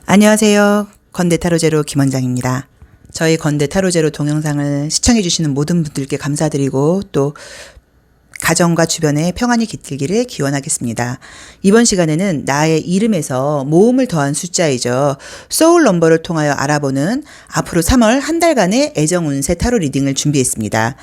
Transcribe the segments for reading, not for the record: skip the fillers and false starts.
안녕하세요. 건대타로제로 김원장입니다. 저희 건대타로제로 동영상을 시청해주시는 모든 분들께 감사드리고 또 가정과 주변에 평안이 깃들기를 기원하겠습니다. 이번 시간에는 나의 이름에서 모음을 더한 숫자이죠. 소울 넘버를 통하여 알아보는 앞으로 3월 한 달간의 애정 운세 타로 리딩을 준비했습니다.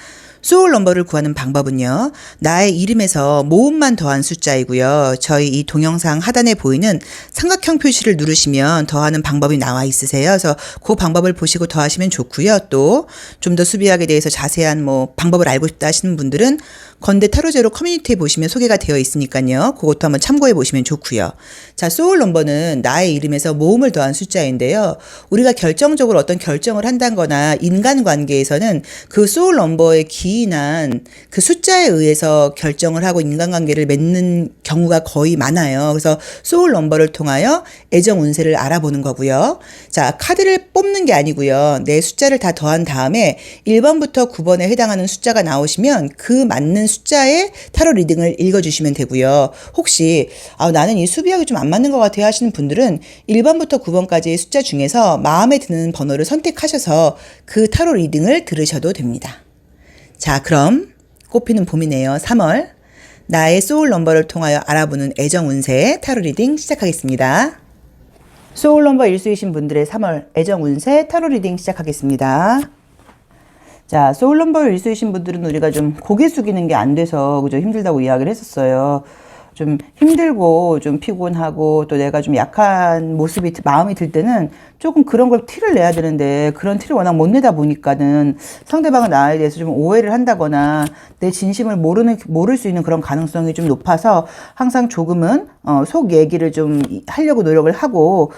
소울 넘버를 구하는 방법은요. 나의 이름에서 모음만 더한 숫자이고요. 저희 이 동영상 하단에 보이는 삼각형 표시를 누르시면 더하는 방법이 나와 있으세요. 그래서 그 방법을 보시고 더하시면 좋고요. 또 좀 더 수비학에 대해서 자세한 방법을 알고 싶다 하시는 분들은 건대 타로제로 커뮤니티에 보시면 소개가 되어 있으니까요. 그것도 한번 참고해 보시면 좋고요. 자, 소울 넘버는 나의 이름에서 모음을 더한 숫자인데요. 우리가 결정적으로 어떤 결정을 한다거나 인간관계에서는 그 소울 넘버의 기인한 그 숫자에 의해서 결정을 하고 인간관계를 맺는 경우가 거의 많아요. 그래서 소울 넘버를 통하여 애정 운세를 알아보는 거고요. 자, 카드를 뽑는 게 아니고요. 내 숫자를 다 더한 다음에 1번부터 9번에 해당하는 숫자가 나오시면 그 맞는 숫자의 타로 리딩을 읽어주시면 되고요. 혹시 나는 이 수비하기 좀 안 맞는 것 같아요 하시는 분들은 1번부터 9번까지의 숫자 중에서 마음에 드는 번호를 선택하셔서 그 타로 리딩을 들으셔도 됩니다. 자, 그럼 꽃피는 봄이네요. 3월 나의 소울 넘버를 통하여 알아보는 애정 운세 타로 리딩 시작하겠습니다. 소울 넘버 1수이신 분들의 3월 애정 운세 타로 리딩 시작하겠습니다. 자, 소울 넘버 1수이신 분들은 우리가 좀 고개 숙이는 게 안 돼서 그죠? 힘들다고 이야기를 했었어요. 좀 힘들고 좀 피곤하고 또 내가 좀 약한 모습이 마음이 들 때는 조금 그런 걸 티를 내야 되는데 그런 티를 워낙 못 내다 보니까는 상대방은 나에 대해서 좀 오해를 한다거나 내 진심을 모를 수 있는 그런 가능성이 좀 높아서 항상 조금은 속 얘기를 좀 하려고 노력을 하고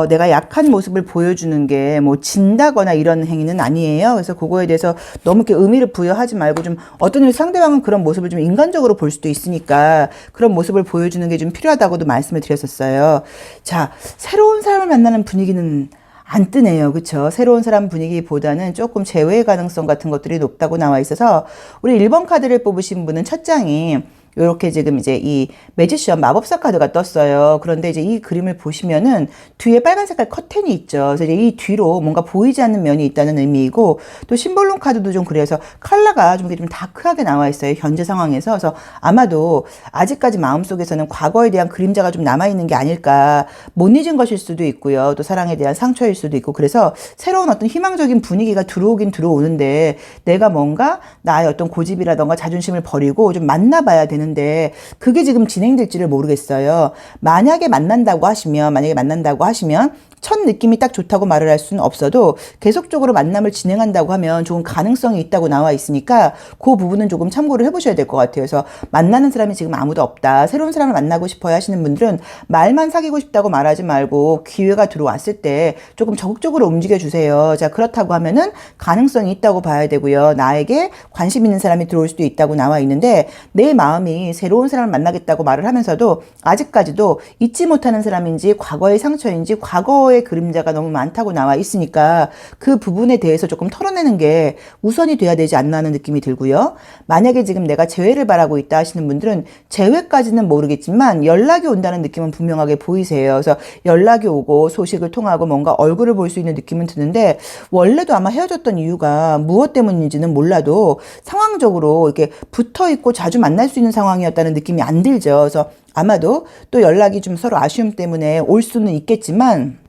내가 약한 모습을 보여주는 게 진다거나 이런 행위는 아니에요. 그래서 그거에 대해서 너무 이렇게 의미를 부여하지 말고 좀 어떤 일 상대방은 그런 모습을 좀 인간적으로 볼 수도 있으니까 그런 모습을 보여주는 게 좀 필요하다고도 말씀을 드렸었어요. 자, 새로운 사람을 만나는 분위기는 안 뜨네요. 그쵸? 새로운 사람 분위기보다는 조금 제외의 가능성 같은 것들이 높다고 나와 있어서 우리 1번 카드를 뽑으신 분은 첫 장이 요렇게 지금 이제 이 매지션 마법사 카드가 떴어요. 그런데 이제 이 그림을 보시면은 뒤에 빨간 색깔 커튼이 있죠. 그래서 이제 이 뒤로 뭔가 보이지 않는 면이 있다는 의미이고 또 심볼론 카드도 좀 그래서 컬러가 좀 다크하게 나와 있어요. 현재 상황에서. 그래서 아마도 아직까지 마음속에서는 과거에 대한 그림자가 좀 남아있는 게 아닐까. 못 잊은 것일 수도 있고요. 또 사랑에 대한 상처일 수도 있고 그래서 새로운 어떤 희망적인 분위기가 들어오긴 들어오는데 내가 뭔가 나의 어떤 고집이라던가 자존심을 버리고 좀 만나봐야 되는 데 그게 지금 진행될지를 모르겠어요. 만약에 만난다고 하시면 첫 느낌이 딱 좋다고 말을 할 수는 없어도 계속적으로 만남을 진행한다고 하면 좋은 가능성이 있다고 나와 있으니까 그 부분은 조금 참고를 해보셔야 될 것 같아요. 그래서 만나는 사람이 지금 아무도 없다. 새로운 사람을 만나고 싶어요 하시는 분들은 말만 사귀고 싶다고 말하지 말고 기회가 들어왔을 때 조금 적극적으로 움직여 주세요. 자, 그렇다고 하면은 가능성이 있다고 봐야 되고요. 나에게 관심 있는 사람이 들어올 수도 있다고 나와 있는데 내 마음이 새로운 사람을 만나겠다고 말을 하면서도 아직까지도 잊지 못하는 사람인지 과거의 상처인지 과거의 그림자가 너무 많다고 나와 있으니까 그 부분에 대해서 조금 털어내는 게 우선이 돼야 되지 않나 하는 느낌이 들고요. 만약에 지금 내가 재회를 바라고 있다 하시는 분들은 재회까지는 모르겠지만 연락이 온다는 느낌은 분명하게 보이세요. 그래서 연락이 오고 소식을 통하고 뭔가 얼굴을 볼 수 있는 느낌은 드는데 원래도 아마 헤어졌던 이유가 무엇 때문인지는 몰라도 상황적으로 이렇게 붙어있고 자주 만날 수 있는 상황이었다는 느낌이 안 들죠. 그래서 아마도 또 연락이 좀 서로 아쉬움 때문에 올 수는 있겠지만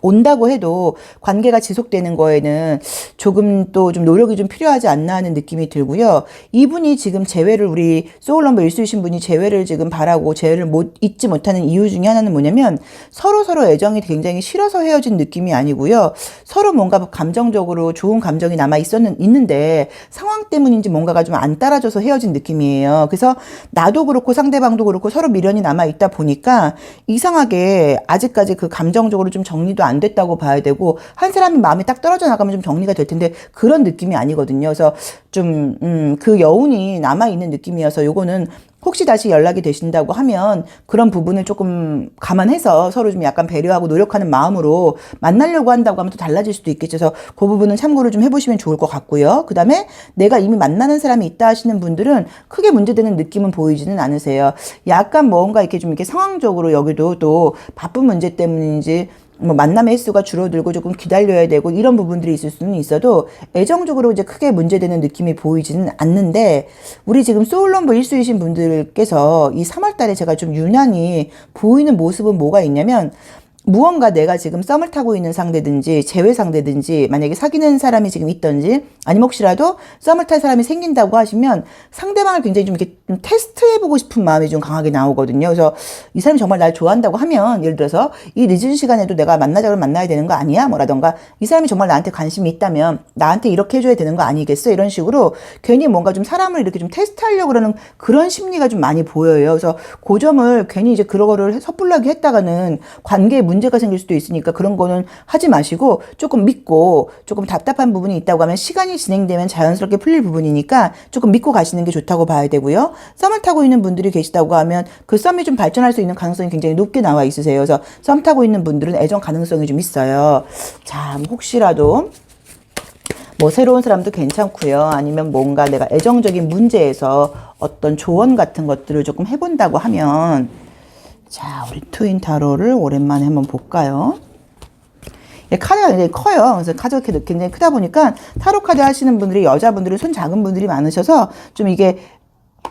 온다고 해도 관계가 지속되는 거에는 조금 또 좀 노력이 좀 필요하지 않나 하는 느낌이 들고요. 이분이 지금 재회를 우리 소울 넘버 1수이신 분이 재회를 지금 바라고 재회를 잊지 못하는 이유 중에 하나는 뭐냐면 서로 애정이 굉장히 싫어서 헤어진 느낌이 아니고요. 서로 뭔가 감정적으로 좋은 감정이 있는데 상황 때문인지 뭔가가 좀 안 따라줘서 헤어진 느낌이에요. 그래서 나도 그렇고 상대방도 그렇고 서로 미련이 남아 있다 보니까 이상하게 아직까지 그 감정적으로 좀 정리도 안 됐다고 봐야 되고 한 사람이 마음이 딱 떨어져 나가면 좀 정리가 될 텐데 그런 느낌이 아니거든요. 그래서 좀 그 여운이 남아있는 느낌이어서 요거는 혹시 다시 연락이 되신다고 하면 그런 부분을 조금 감안해서 서로 좀 약간 배려하고 노력하는 마음으로 만나려고 한다고 하면 또 달라질 수도 있겠죠. 그래서 그 부분은 참고를 좀 해보시면 좋을 것 같고요. 그 다음에 내가 이미 만나는 사람이 있다 하시는 분들은 크게 문제되는 느낌은 보이지는 않으세요. 약간 뭔가 이렇게 좀 이렇게 상황적으로 여기도 또 바쁜 문제 때문인지 뭐 만남의 횟수가 줄어들고 조금 기다려야 되고 이런 부분들이 있을 수는 있어도 애정적으로 이제 크게 문제되는 느낌이 보이지는 않는데, 우리 지금 소울넘버 1수이신 분들께서 이 3월 달에 제가 좀 유난히 보이는 모습은 뭐가 있냐면, 무언가 내가 지금 썸을 타고 있는 상대든지 재회 상대든지 만약에 사귀는 사람이 지금 있던지, 아니면 혹시라도 썸을 탈 사람이 생긴다고 하시면 상대방을 굉장히 좀 이렇게 좀 테스트해보고 싶은 마음이 좀 강하게 나오거든요. 그래서 이 사람이 정말 날 좋아한다고 하면, 예를 들어서 이 늦은 시간에도 내가 만나자고 만나야 되는 거 아니야? 뭐라던가, 이 사람이 정말 나한테 관심이 있다면 나한테 이렇게 해줘야 되는 거 아니겠어? 이런 식으로 괜히 뭔가 좀 사람을 이렇게 좀 테스트하려고 그러는 그런 심리가 좀 많이 보여요. 그래서 그 점을 괜히 이제 그런 거를 섣불하게 했다가는 관계에 문제가 생길 수도 있으니까 그런 거는 하지 마시고, 조금 믿고, 조금 답답한 부분이 있다고 하면 시간이 진행되면 자연스럽게 풀릴 부분이니까 조금 믿고 가시는 게 좋다고 봐야 되고요. 썸을 타고 있는 분들이 계시다고 하면 그 썸이 좀 발전할 수 있는 가능성이 굉장히 높게 나와 있으세요. 그래서 썸 타고 있는 분들은 애정 가능성이 좀 있어요. 자, 혹시라도 뭐 새로운 사람도 괜찮고요. 아니면 뭔가 내가 애정적인 문제에서 어떤 조언 같은 것들을 조금 해본다고 하면, 자, 우리 트윈 타로를 오랜만에 한번 볼까요? 카드가 굉장히 커요. 그래서 카드가 굉장히 크다 보니까 타로 카드 하시는 분들이, 여자분들이 손 작은 분들이 많으셔서 좀 이게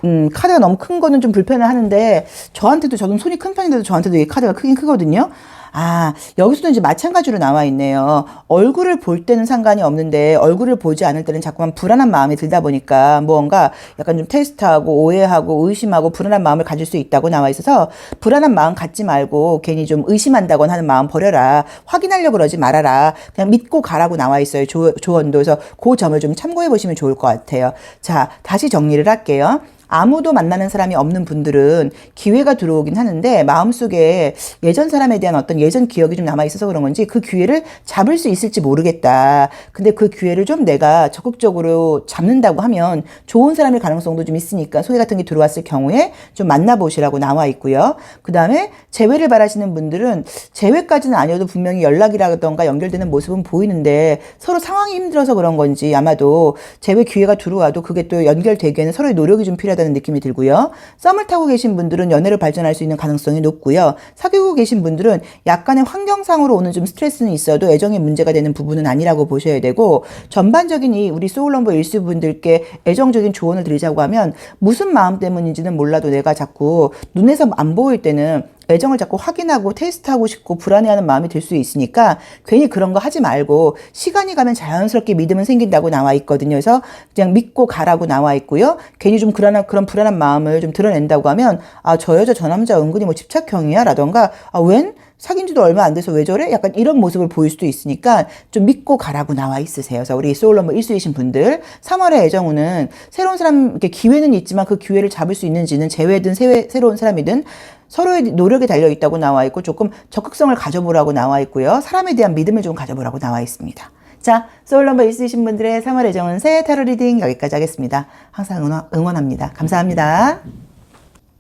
카드가 너무 큰 거는 좀 불편을 하는데, 저는 손이 큰 편인데도 저한테도 이 카드가 크긴 크거든요. 아, 여기서도 이제 마찬가지로 나와 있네요. 얼굴을 볼 때는 상관이 없는데 얼굴을 보지 않을 때는 자꾸만 불안한 마음이 들다 보니까 무언가 약간 좀 테스트하고 오해하고 의심하고 불안한 마음을 가질 수 있다고 나와 있어서, 불안한 마음 갖지 말고 괜히 좀 의심한다거나 하는 마음 버려라. 확인하려고 그러지 말아라. 그냥 믿고 가라고 나와 있어요. 조언도. 그래서 그 점을 좀 참고해 보시면 좋을 것 같아요. 자, 다시 정리를 할게요. 아무도 만나는 사람이 없는 분들은 기회가 들어오긴 하는데, 마음속에 예전 사람에 대한 어떤 예전 기억이 좀 남아있어서 그런 건지 그 기회를 잡을 수 있을지 모르겠다. 근데 그 기회를 좀 내가 적극적으로 잡는다고 하면 좋은 사람일 가능성도 좀 있으니까 소개 같은 게 들어왔을 경우에 좀 만나보시라고 나와 있고요. 그 다음에 재회를 바라시는 분들은 재회까지는 아니어도 분명히 연락이라던가 연결되는 모습은 보이는데, 서로 상황이 힘들어서 그런 건지 아마도 재회 기회가 들어와도 그게 또 연결되기에는 서로의 노력이 좀 필요하다는 느낌이 들고요. 썸을 타고 계신 분들은 연애를 발전할 수 있는 가능성이 높고요. 사귀고 계신 분들은 약간의 환경상으로 오는 좀 스트레스는 있어도 애정의 문제가 되는 부분은 아니라고 보셔야 되고, 전반적인 이 우리 소울넘버 일수분들께 애정적인 조언을 드리자고 하면, 무슨 마음 때문인지는 몰라도 내가 자꾸 눈에서 안 보일 때는 애정을 자꾸 확인하고 테스트하고 싶고 불안해하는 마음이 들 수 있으니까 괜히 그런 거 하지 말고 시간이 가면 자연스럽게 믿음은 생긴다고 나와 있거든요. 그래서 그냥 믿고 가라고 나와 있고요. 괜히 좀 그런 불안한 마음을 좀 드러낸다고 하면, 아, 저 여자 저 남자 은근히 뭐 집착형이야 라던가, 아, 웬? 사귄 지도 얼마 안 돼서 왜 저래? 약간 이런 모습을 보일 수도 있으니까 좀 믿고 가라고 나와 있으세요. 그래서 우리 소울넘버 1수이신 분들, 3월의 애정운은 새로운 사람, 이렇게 기회는 있지만 그 기회를 잡을 수 있는지는 재회든 새로운 사람이든 서로의 노력이 달려 있다고 나와 있고, 조금 적극성을 가져보라고 나와 있고요. 사람에 대한 믿음을 좀 가져보라고 나와 있습니다. 자, 소울넘버 1수이신 분들의 3월 애정운 새 타로 리딩 여기까지 하겠습니다. 항상 응원합니다. 감사합니다.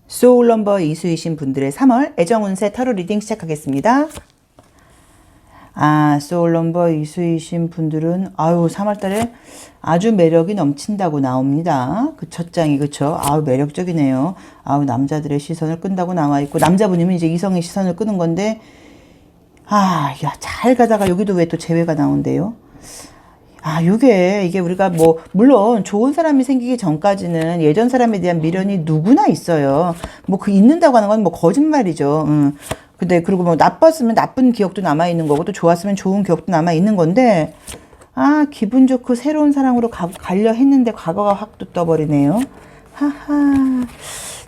소울넘버 2수이신 분들의 3월 애정운세 타로 리딩 시작하겠습니다. 아, 소울넘버 2수이신 분들은 3월달에 아주 매력이 넘친다고 나옵니다. 그 첫 장이, 그쵸? 매력적이네요. 남자들의 시선을 끈다고 나와 있고, 남자분이면 이제 이성의 시선을 끄는 건데, 잘 가다가 여기도 왜 또 재회가 나온대요? 이게 우리가 물론 좋은 사람이 생기기 전까지는 예전 사람에 대한 미련이 누구나 있어요. 있는다고 하는 건 거짓말이죠. 근데 그리고 나빴으면 나쁜 기억도 남아있는 거고, 또 좋았으면 좋은 기억도 남아있는 건데, 기분 좋고 새로운 사랑으로 가려 했는데 과거가 확 또 떠버리네요. 하하.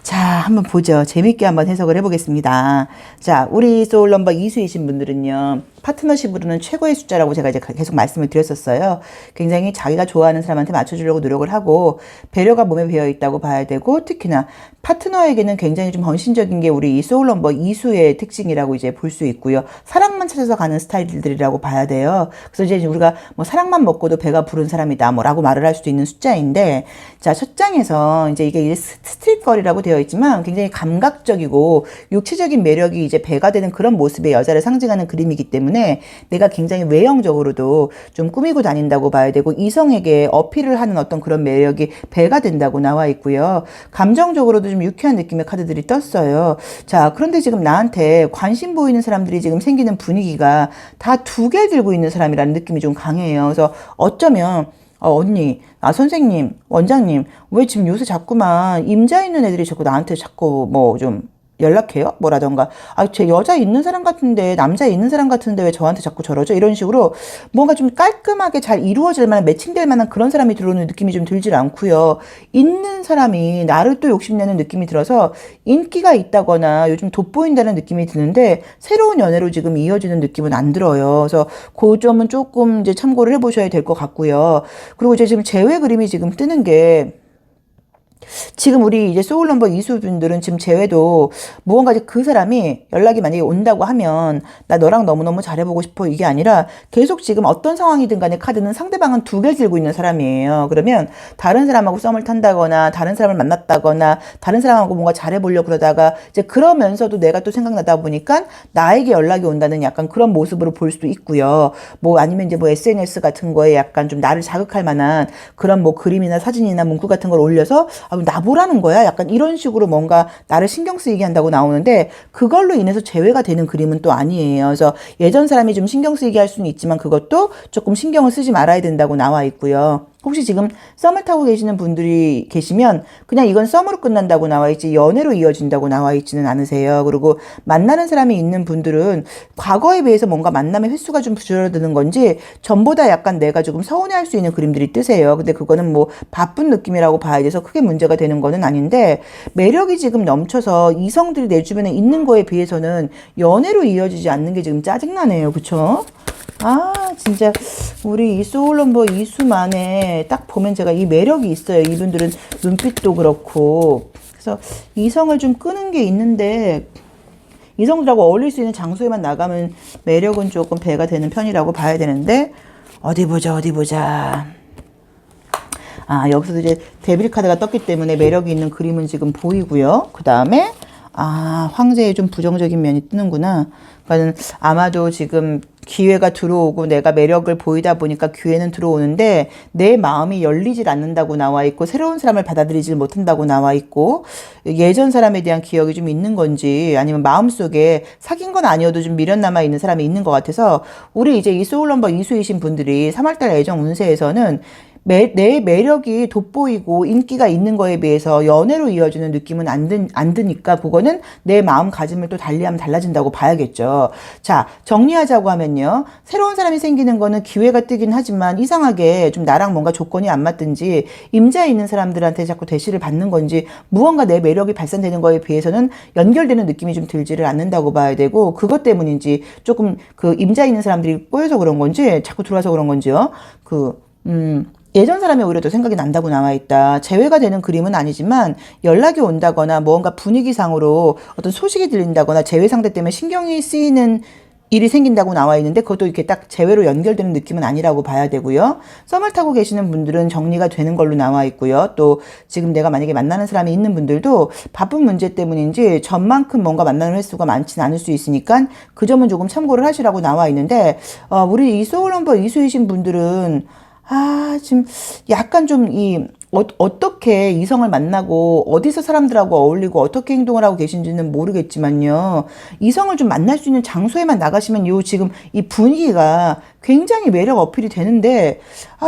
자, 한번 보죠. 재밌게 한번 해석을 해보겠습니다. 자, 우리 소울넘버 2수이신 분들은요, 파트너십으로는 최고의 숫자라고 제가 이제 계속 말씀을 드렸었어요. 굉장히 자기가 좋아하는 사람한테 맞춰주려고 노력을 하고, 배려가 몸에 배어 있다고 봐야 되고, 특히나 파트너에게는 굉장히 좀 헌신적인 게 우리 이 소울넘버 2수의 특징이라고 이제 볼 수 있고요. 사랑만 찾아서 가는 스타일들이라고 봐야 돼요. 그래서 이제 우리가 사랑만 먹고도 배가 부른 사람이다 라고 말을 할 수도 있는 숫자인데, 자, 첫 장에서 이제 이게 스트릿걸이라고 되어 있지만 굉장히 감각적이고 육체적인 매력이 이제 배가 되는 그런 모습의 여자를 상징하는 그림이기 때문에, 때문에 내가 굉장히 외형적으로도 좀 꾸미고 다닌다고 봐야 되고 이성에게 어필을 하는 어떤 그런 매력이 배가 된다고 나와 있고요. 감정적으로도 좀 유쾌한 느낌의 카드들이 떴어요. 자, 그런데 지금 나한테 관심 보이는 사람들이 지금 생기는 분위기가 다 두 개 들고 있는 사람이라는 느낌이 좀 강해요. 그래서 어쩌면 언니, 선생님, 원장님, 왜 지금 요새 자꾸만 임자 있는 애들이 자꾸 나한테 자꾸 뭐 좀 연락해요? 뭐라던가, 제 여자 있는 사람 같은데, 남자 있는 사람 같은데 왜 저한테 자꾸 저러죠? 이런 식으로 뭔가 좀 깔끔하게 잘 이루어질 만한, 매칭될 만한 그런 사람이 들어오는 느낌이 좀 들질 않고요. 있는 사람이 나를 또 욕심내는 느낌이 들어서 인기가 있다거나 요즘 돋보인다는 느낌이 드는데 새로운 연애로 지금 이어지는 느낌은 안 들어요. 그래서 그 점은 조금 이제 참고를 해보셔야 될 것 같고요. 그리고 이제 지금 재회 그림이 지금 뜨는 게 지금 우리 이제 소울 넘버 이수분들은 지금 제외도 무언가 이제 그 사람이 연락이 만약에 온다고 하면 나 너랑 너무너무 잘해보고 싶어 이게 아니라 계속 지금 어떤 상황이든 간에 카드는 상대방은 두 개 들고 있는 사람이에요. 그러면 다른 사람하고 썸을 탄다거나 다른 사람을 만났다거나 다른 사람하고 뭔가 잘해보려고 그러다가 이제 그러면서도 내가 또 생각나다 보니까 나에게 연락이 온다는 약간 그런 모습으로 볼 수도 있고요. 뭐 아니면 이제 뭐 SNS 같은 거에 약간 좀 나를 자극할 만한 그런 뭐 그림이나 사진이나 문구 같은 걸 올려서 나보라는 거야? 약간 이런 식으로 뭔가 나를 신경 쓰이게 한다고 나오는데 그걸로 인해서 재회가 되는 그림은 또 아니에요. 그래서 예전 사람이 좀 신경 쓰이게 할 수는 있지만 그것도 조금 신경을 쓰지 말아야 된다고 나와 있고요. 혹시 지금 썸을 타고 계시는 분들이 계시면 그냥 이건 썸으로 끝난다고 나와 있지 연애로 이어진다고 나와 있지는 않으세요. 그리고 만나는 사람이 있는 분들은 과거에 비해서 뭔가 만남의 횟수가 좀 줄어드는 건지 전보다 약간 내가 조금 서운해할 수 있는 그림들이 뜨세요. 근데 그거는 뭐 바쁜 느낌이라고 봐야 돼서 크게 문제가 되는 거는 아닌데 매력이 지금 넘쳐서 이성들이 내 주변에 있는 거에 비해서는 연애로 이어지지 않는 게 지금 짜증나네요. 그쵸? 진짜 우리 이 소울 넘버 이수만에 딱 보면 제가 이 매력이 있어요. 이분들은 눈빛도 그렇고 그래서 이성을 좀 끄는 게 있는데 이성들하고 어울릴 수 있는 장소에만 나가면 매력은 조금 배가 되는 편이라고 봐야 되는데 어디 보자. 여기서도 이제 데빌 카드가 떴기 때문에 매력이 있는 그림은 지금 보이고요. 그 다음에 황제의 좀 부정적인 면이 뜨는구나. 그러니까 아마도 지금 기회가 들어오고 내가 매력을 보이다 보니까 기회는 들어오는데 내 마음이 열리질 않는다고 나와 있고 새로운 사람을 받아들이질 못한다고 나와 있고 예전 사람에 대한 기억이 좀 있는 건지 아니면 마음속에 사귄 건 아니어도 좀 미련 남아 있는 사람이 있는 것 같아서 우리 이제 이 소울 넘버 이수이신 분들이 3월달 애정 운세에서는 내 매력이 돋보이고 인기가 있는 거에 비해서 연애로 이어지는 느낌은 안 드니까 그거는 내 마음가짐을 또 달리하면 달라진다고 봐야겠죠. 자, 정리하자고 하면요. 새로운 사람이 생기는 거는 기회가 뜨긴 하지만 이상하게 좀 나랑 뭔가 조건이 안 맞든지 임자에 있는 사람들한테 자꾸 대시를 받는 건지 무언가 내 매력이 발산되는 거에 비해서는 연결되는 느낌이 좀 들지를 않는다고 봐야 되고 그것 때문인지 조금 그 임자에 있는 사람들이 꼬여서 그런 건지 자꾸 들어와서 그런 건지요. 예전 사람이 오히려 더 생각이 난다고 나와 있다. 재회가 되는 그림은 아니지만 연락이 온다거나 무언가 분위기상으로 어떤 소식이 들린다거나 재회 상대 때문에 신경이 쓰이는 일이 생긴다고 나와 있는데 그것도 이렇게 딱 재회로 연결되는 느낌은 아니라고 봐야 되고요. 썸을 타고 계시는 분들은 정리가 되는 걸로 나와 있고요. 또 지금 내가 만약에 만나는 사람이 있는 분들도 바쁜 문제 때문인지 전만큼 뭔가 만나는 횟수가 많지는 않을 수 있으니까 그 점은 조금 참고를 하시라고 나와 있는데 우리 이 소울 넘버 이수이신 분들은 지금 약간 좀 어떻게 이성을 만나고 어디서 사람들하고 어울리고 어떻게 행동을 하고 계신지는 모르겠지만요. 이성을 좀 만날 수 있는 장소에만 나가시면 지금 이 분위기가 굉장히 매력 어필이 되는데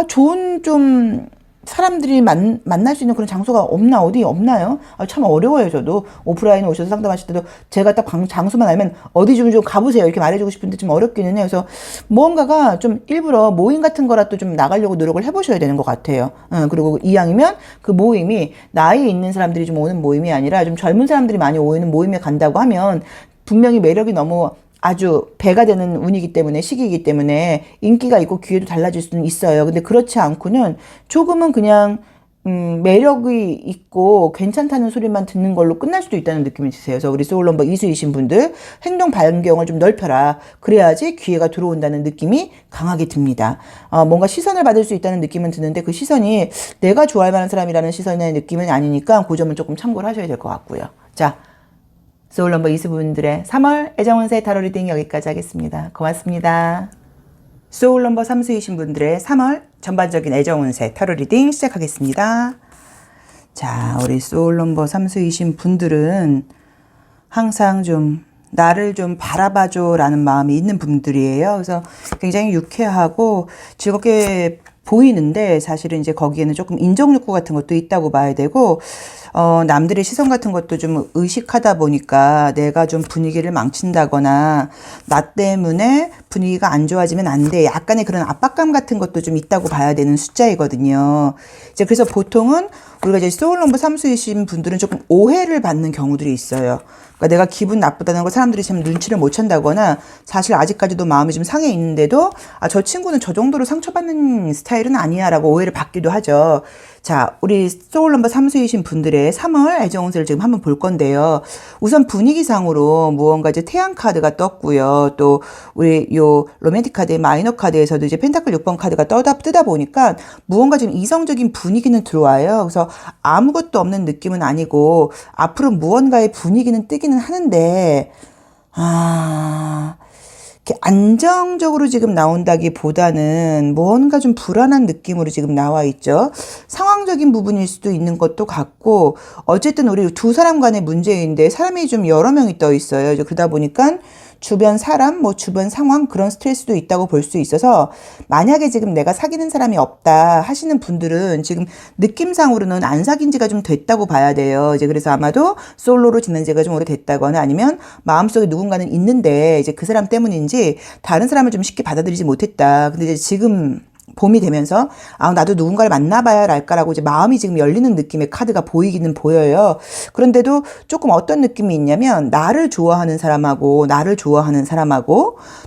좋은 좀 사람들이 만날 수 있는 그런 장소가 어디 없나요? 참 어려워요, 저도. 오프라인에 오셔서 상담하실 때도 제가 딱 장소만 알면 어디 좀 가보세요. 이렇게 말해주고 싶은데 좀 어렵기는 해요. 그래서 무언가가 좀 일부러 모임 같은 거라도 좀 나가려고 노력을 해보셔야 되는 것 같아요. 그리고 이왕이면 그 모임이 나이에 있는 사람들이 좀 오는 모임이 아니라 좀 젊은 사람들이 많이 오는 모임에 간다고 하면 분명히 매력이 너무 아주 배가 되는 운이기 때문에 시기이기 때문에 인기가 있고 기회도 달라질 수는 있어요. 근데 그렇지 않고는 조금은 그냥 매력이 있고 괜찮다는 소리만 듣는 걸로 끝날 수도 있다는 느낌이 드세요. 그래서 우리 소울 넘버 이수이신 분들 행동 반경을 좀 넓혀라. 그래야지 기회가 들어온다는 느낌이 강하게 듭니다. 뭔가 시선을 받을 수 있다는 느낌은 드는데 그 시선이 내가 좋아할 만한 사람이라는 시선의 느낌은 아니니까 그 점은 조금 참고를 하셔야 될 것 같고요. 자, 소울 넘버 20분들의 3월 애정운세 타로 리딩 여기까지 하겠습니다. 고맙습니다. 소울 넘버 3수이신 분들의 3월 전반적인 애정운세 타로 리딩 시작하겠습니다. 자, 우리 소울 넘버 3수이신 분들은 항상 좀 나를 좀 바라봐줘 라는 마음이 있는 분들이에요. 그래서 굉장히 유쾌하고 즐겁게 보이는데 사실은 이제 거기에는 조금 인정욕구 같은 것도 있다고 봐야 되고, 남들의 시선 같은 것도 좀 의식하다 보니까 내가 좀 분위기를 망친다거나 나 때문에 분위기가 안 좋아지면 안 돼. 약간의 그런 압박감 같은 것도 좀 있다고 봐야 되는 숫자이거든요. 이제 그래서 보통은 우리가 이제 소울 넘버 3수이신 분들은 조금 오해를 받는 경우들이 있어요. 그러니까 내가 기분 나쁘다는 걸 사람들이 참 눈치를 못 챈다거나 사실 아직까지도 마음이 좀 상해 있는데도 저 친구는 저 정도로 상처받는 스타일은 아니야 라고 오해를 받기도 하죠. 자, 우리 소울 넘버 3수이신 분들의 3월 애정운세를 지금 한번 볼 건데요. 우선 분위기상으로 무언가 이제 태양 카드가 떴고요. 또 우리 요 로맨틱 카드의 마이너 카드에서도 이제 펜타클 6번 카드가 뜨다 보니까 무언가 지금 이성적인 분위기는 들어와요. 그래서 아무것도 없는 느낌은 아니고 앞으로 무언가의 분위기는 뜨기는 하는데 이렇게 안정적으로 지금 나온다기보다는 뭔가 좀 불안한 느낌으로 지금 나와 있죠. 상황적인 부분일 수도 있는 것도 같고, 어쨌든 우리 두 사람 간의 문제인데 사람이 좀 여러 명이 떠 있어요. 그러다 보니까 주변 사람, 뭐 주변 상황 그런 스트레스도 있다고 볼 수 있어서, 만약에 지금 내가 사귀는 사람이 없다 하시는 분들은 지금 느낌상으로는 안 사귄 지가 좀 됐다고 봐야 돼요. 이제 그래서 아마도 솔로로 지낸 지가 좀 오래됐다거나 아니면 마음속에 누군가는 있는데 이제 그 사람 때문인지 다른 사람을 좀 쉽게 받아들이지 못했다. 근데 이제 지금 봄이 되면서 나도 누군가를 만나봐야 할까라고 이제 마음이 지금 열리는 느낌의 카드가 보이기는 보여요. 그런데도 조금 어떤 느낌이 있냐면 나를 좋아하는 사람하고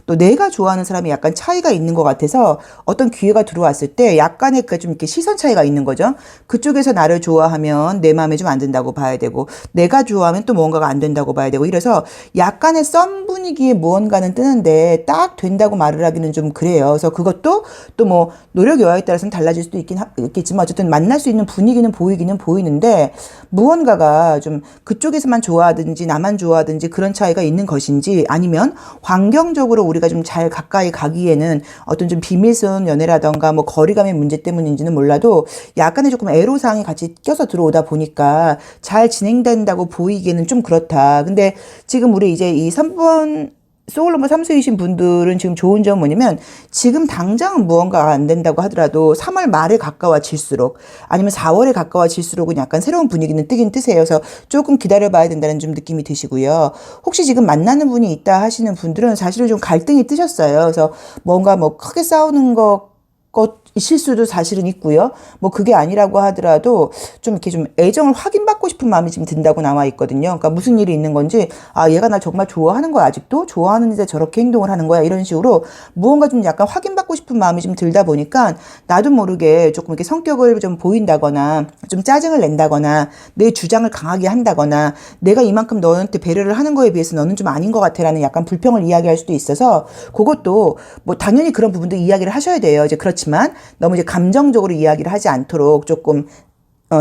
또 내가 좋아하는 사람이 약간 차이가 있는 것 같아서 어떤 기회가 들어왔을 때 약간의 그 좀 이렇게 시선 차이가 있는 거죠. 그쪽에서 나를 좋아하면 내 마음에 좀 안 든다고 봐야 되고 내가 좋아하면 또 무언가가 안 된다고 봐야 되고 이래서 약간의 썸 분위기에 무언가는 뜨는데 딱 된다고 말을 하기는 좀 그래요. 그래서 그것도 또 뭐 노력 여하에 따라서는 달라질 수도 있겠지만 어쨌든 만날 수 있는 분위기는 보이기는 보이는데 무언가가 좀 그쪽에서만 좋아하든지 나만 좋아하든지 그런 차이가 있는 것인지 아니면 환경적으로 우리가 좀 잘 가까이 가기에는 어떤 좀 비밀스러운 연애라던가 뭐 거리감의 문제 때문인지는 몰라도 약간의 조금 애로사항이 같이 껴서 들어오다 보니까 잘 진행된다고 보이기에는 좀 그렇다. 근데 지금 우리 이제 이 3번 소울 넘버 3수이신 분들은 지금 좋은 점은 뭐냐면 지금 당장은 무언가가 안 된다고 하더라도 3월 말에 가까워질수록 아니면 4월에 가까워질수록은 약간 새로운 분위기는 뜨긴 뜨세요. 그래서 조금 기다려봐야 된다는 좀 느낌이 드시고요. 혹시 지금 만나는 분이 있다 하시는 분들은 사실은 좀 갈등이 뜨셨어요. 그래서 뭔가 뭐 크게 싸우는 실수도 사실은 있고요. 뭐 그게 아니라고 하더라도 좀 이렇게 좀 애정을 확인받고 싶은 마음이 지금 든다고 나와 있거든요. 그러니까 무슨 일이 있는 건지 얘가 날 정말 좋아하는 거야 아직도? 좋아하는데 저렇게 행동을 하는 거야 이런 식으로 무언가 좀 약간 확인받고 싶은 마음이 좀 들다 보니까 나도 모르게 조금 이렇게 성격을 좀 보인다거나 좀 짜증을 낸다거나 내 주장을 강하게 한다거나 내가 이만큼 너한테 배려를 하는 거에 비해서 너는 좀 아닌 것 같아라는 약간 불평을 이야기할 수도 있어서 그것도 뭐 당연히 그런 부분도 이야기를 하셔야 돼요. 이제 그렇지만 너무 이제 감정적으로 이야기를 하지 않도록 조금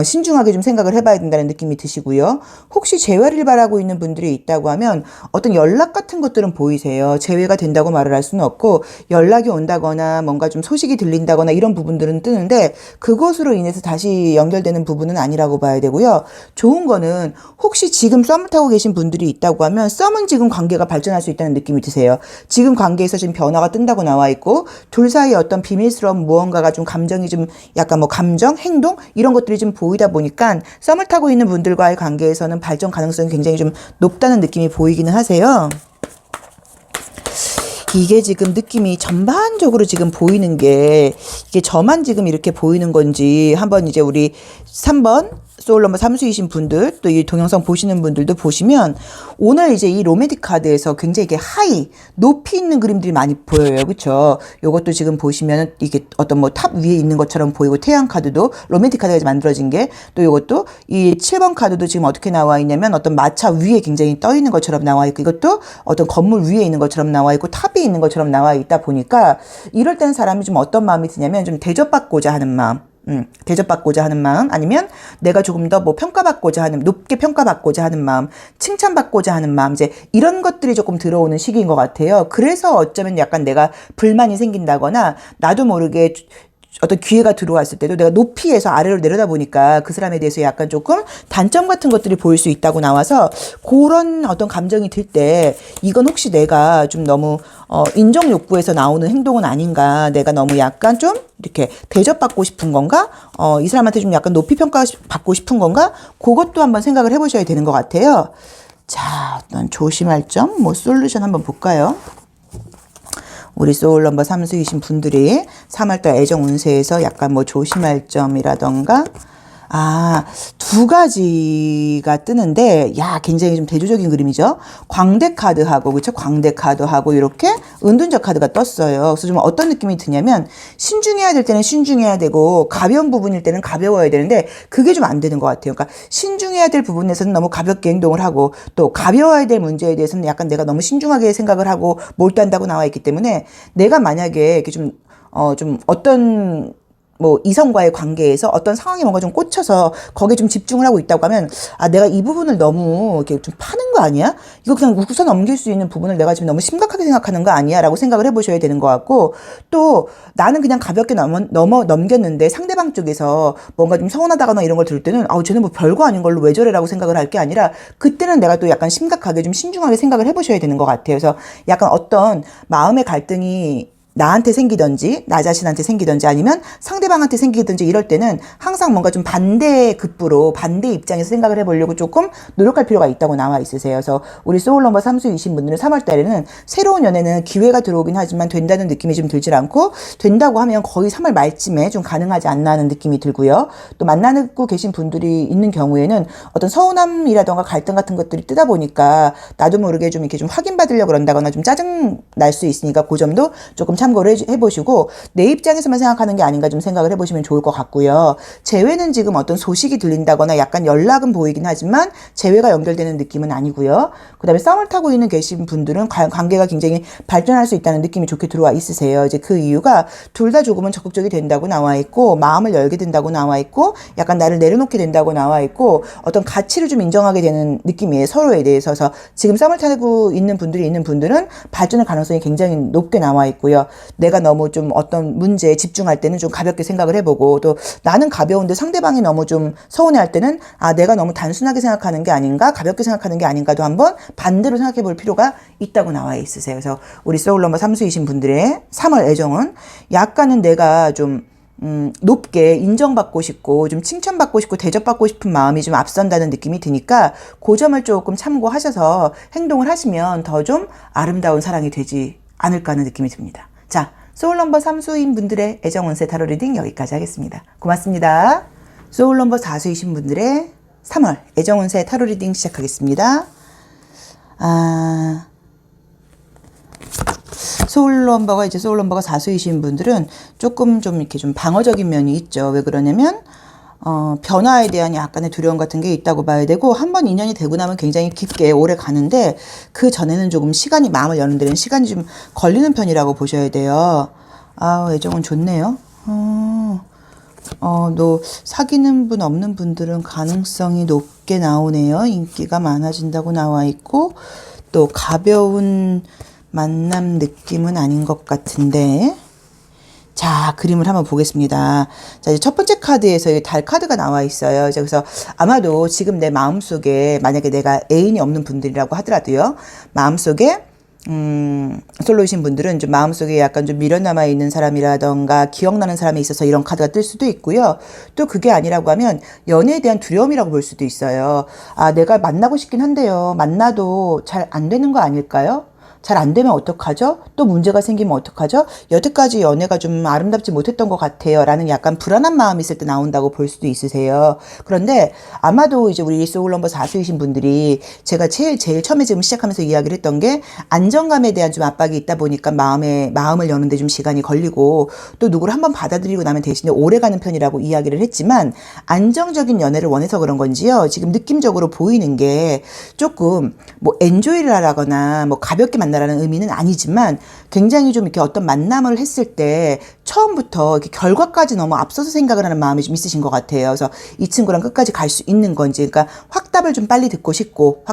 신중하게 좀 생각을 해봐야 된다는 느낌이 드시고요. 혹시 재회를 바라고 있는 분들이 있다고 하면 어떤 연락 같은 것들은 보이세요. 재회가 된다고 말을 할 수는 없고 연락이 온다거나 뭔가 좀 소식이 들린다거나 이런 부분들은 뜨는데 그것으로 인해서 다시 연결되는 부분은 아니라고 봐야 되고요. 좋은 거는 혹시 지금 썸을 타고 계신 분들이 있다고 하면 썸은 지금 관계가 발전할 수 있다는 느낌이 드세요. 지금 관계에서 지금 변화가 뜬다고 나와 있고 둘 사이에 어떤 비밀스러운 무언가가 좀 감정이 좀 약간 뭐 감정, 행동 이런 것들이 좀 보이다 보니까 썸을 타고 있는 분들과의 관계에서는 발전 가능성이 굉장히 좀 높다는 느낌이 보이기는 하세요. 이게 지금 느낌이 전반적으로 지금 보이는 게 이게 저만 지금 이렇게 보이는 건지 한번 이제 우리 3번 소울 넘버 3수이신 분들 또 이 동영상 보시는 분들도 보시면 오늘 이제 이 로맨틱 카드에서 굉장히 이게 하이 높이 있는 그림들이 많이 보여요. 그렇죠? 요것도 지금 보시면 이게 어떤 뭐 탑 위에 있는 것처럼 보이고 태양 카드도 로맨틱 카드가 만들어진 게 또 요것도 이 7번 카드도 지금 어떻게 나와 있냐면 어떤 마차 위에 굉장히 떠 있는 것처럼 나와 있고 이것도 어떤 건물 위에 있는 것처럼 나와 있고 탑이 있는 것처럼 나와 있다 보니까 이럴 때는 사람이 좀 어떤 마음이 드냐면 좀 대접받고자 하는 마음 대접받고자 하는 마음, 아니면 내가 조금 더 뭐 평가받고자 하는, 높게 평가받고자 하는 마음, 칭찬받고자 하는 마음, 이제 이런 것들이 조금 들어오는 시기인 것 같아요. 그래서 어쩌면 약간 내가 불만이 생긴다거나 나도 모르게 어떤 기회가 들어왔을 때도 내가 높이에서 아래로 내려다 보니까 그 사람에 대해서 약간 조금 단점 같은 것들이 보일 수 있다고 나와서, 그런 어떤 감정이 들 때 이건 혹시 내가 좀 너무 인정 욕구에서 나오는 행동은 아닌가, 내가 너무 약간 좀 이렇게 대접받고 싶은 건가, 이 사람한테 좀 약간 높이 평가받고 싶은 건가, 그것도 한번 생각을 해보셔야 되는 것 같아요. 자, 어떤 조심할 점, 뭐 솔루션 한번 볼까요? 우리 소울 넘버 3수이신 분들이 3월달 애정 운세에서 약간 뭐 조심할 점이라던가, 두 가지가 뜨는데, 굉장히 좀 대조적인 그림이죠. 광대 카드하고, 그쵸? 광대 카드하고, 이렇게 은둔적 카드가 떴어요. 그래서 좀 어떤 느낌이 드냐면, 신중해야 될 때는 신중해야 되고, 가벼운 부분일 때는 가벼워야 되는데, 그게 좀 안 되는 것 같아요. 그러니까, 신중해야 될 부분에서는 너무 가볍게 행동을 하고, 또 가벼워야 될 문제에 대해서는 약간 내가 너무 신중하게 생각을 하고, 몰두한다고 나와 있기 때문에, 내가 만약에 이렇게 좀 어떤 뭐 이성과의 관계에서 어떤 상황에 뭔가 좀 꽂혀서 거기에 좀 집중을 하고 있다고 하면, 내가 이 부분을 너무 이렇게 좀 파는 거 아니야? 이거 그냥 웃고 넘길 수 있는 부분을 내가 지금 너무 심각하게 생각하는 거 아니야? 라고 생각을 해보셔야 되는 것 같고, 또 나는 그냥 가볍게 넘겼는데 상대방 쪽에서 뭔가 좀 서운하다거나 이런 걸 들을 때는 쟤는 뭐 별거 아닌 걸로 왜 저래? 라고 생각을 할 게 아니라, 그때는 내가 또 약간 심각하게 좀 신중하게 생각을 해보셔야 되는 것 같아요. 그래서 약간 어떤 마음의 갈등이 나한테 생기든지 나 자신한테 생기든지 아니면 상대방한테 생기든지 이럴 때는 항상 뭔가 좀 반대 급부로 반대 입장에서 생각을 해보려고 조금 노력할 필요가 있다고 나와 있으세요. 그래서 우리 소울 넘버 3수이신 분들은 3월 달에는 새로운 연애는 기회가 들어오긴 하지만 된다는 느낌이 좀 들질 않고, 된다고 하면 거의 3월 말쯤에 좀 가능하지 않나 하는 느낌이 들고요. 또 만나고 계신 분들이 있는 경우에는 어떤 서운함이라던가 갈등 같은 것들이 뜨다 보니까 나도 모르게 좀 이렇게 좀 확인받으려고 그런다거나 좀 짜증 날 수 있으니까 그 점도 조금 참고를 해보시고, 내 입장에서만 생각하는 게 아닌가 좀 생각을 해보시면 좋을 것 같고요. 재회는 지금 어떤 소식이 들린다거나 약간 연락은 보이긴 하지만 재회가 연결되는 느낌은 아니고요. 그 다음에 썸을 타고 계신 분들은 관계가 굉장히 발전할 수 있다는 느낌이 좋게 들어와 있으세요. 이제 그 이유가 둘 다 조금은 적극적이 된다고 나와 있고, 마음을 열게 된다고 나와 있고, 약간 나를 내려놓게 된다고 나와 있고, 어떤 가치를 좀 인정하게 되는 느낌이에요. 서로에 대해서. 지금 썸을 타고 있는 분들은 발전의 가능성이 굉장히 높게 나와 있고요. 내가 너무 좀 어떤 문제에 집중할 때는 좀 가볍게 생각을 해보고, 또 나는 가벼운데 상대방이 너무 좀 서운해할 때는 내가 너무 단순하게 생각하는 게 아닌가, 가볍게 생각하는 게 아닌가도 한번 반대로 생각해 볼 필요가 있다고 나와 있으세요. 그래서 우리 소울 넘버 3수이신 분들의 3월 애정은 약간은 내가 좀 높게 인정받고 싶고 좀 칭찬받고 싶고 대접받고 싶은 마음이 좀 앞선다는 느낌이 드니까, 그 점을 조금 참고하셔서 행동을 하시면 더 좀 아름다운 사랑이 되지 않을까 하는 느낌이 듭니다. 자, 소울 넘버 3수인 분들의 애정 운세 타로 리딩 여기까지 하겠습니다. 고맙습니다. 소울 넘버 4수이신 분들의 3월 애정 운세 타로 리딩 시작하겠습니다. 소울 넘버가 4수이신 분들은 조금 좀 이렇게 좀 방어적인 면이 있죠. 왜 그러냐면 변화에 대한 약간의 두려움 같은 게 있다고 봐야 되고, 한번 인연이 되고 나면 굉장히 깊게 오래 가는데, 그 전에는 조금 마음을 여는 데는 시간이 좀 걸리는 편이라고 보셔야 돼요. 애정은 좋네요. 또 사귀는 분 없는 분들은 가능성이 높게 나오네요. 인기가 많아진다고 나와 있고, 또 가벼운 만남 느낌은 아닌 것 같은데. 자, 그림을 한번 보겠습니다. 자, 이제 첫 번째 카드에서 달 카드가 나와 있어요. 그래서 아마도 지금 내 마음속에, 만약에 내가 애인이 없는 분들이라고 하더라도요, 마음속에 솔로이신 분들은 좀 마음속에 약간 좀 미련남아 있는 사람이라던가 기억나는 사람이 있어서 이런 카드가 뜰 수도 있고요. 또 그게 아니라고 하면 연애에 대한 두려움이라고 볼 수도 있어요. 내가 만나고 싶긴 한데요, 만나도 잘 안 되는 거 아닐까요? 잘 안 되면 어떡하죠? 또 문제가 생기면 어떡하죠? 여태까지 연애가 좀 아름답지 못했던 것 같아요. 라는 약간 불안한 마음이 있을 때 나온다고 볼 수도 있으세요. 그런데 아마도 이제 우리 소울 넘버 4수이신 분들이 제가 제일 처음에 지금 시작하면서 이야기를 했던 게, 안정감에 대한 좀 압박이 있다 보니까 마음을 여는데 좀 시간이 걸리고, 또 누구를 한번 받아들이고 나면 대신에 오래 가는 편이라고 이야기를 했지만, 안정적인 연애를 원해서 그런 건지요, 지금 느낌적으로 보이는 게 조금 뭐 엔조이를 하거나 뭐 가볍게 만나라는 의미는 아니지만, 굉장히 좀 이렇게 어떤 만남을 했을 때 처음부터 이렇게 결과까지 너무 앞서서 생각을 하는 마음이 좀 있으신 것 같아요. 그래서 이 친구랑 끝까지 갈 수 있는 건지, 그러니까 확답을 좀 빨리 듣고 싶고,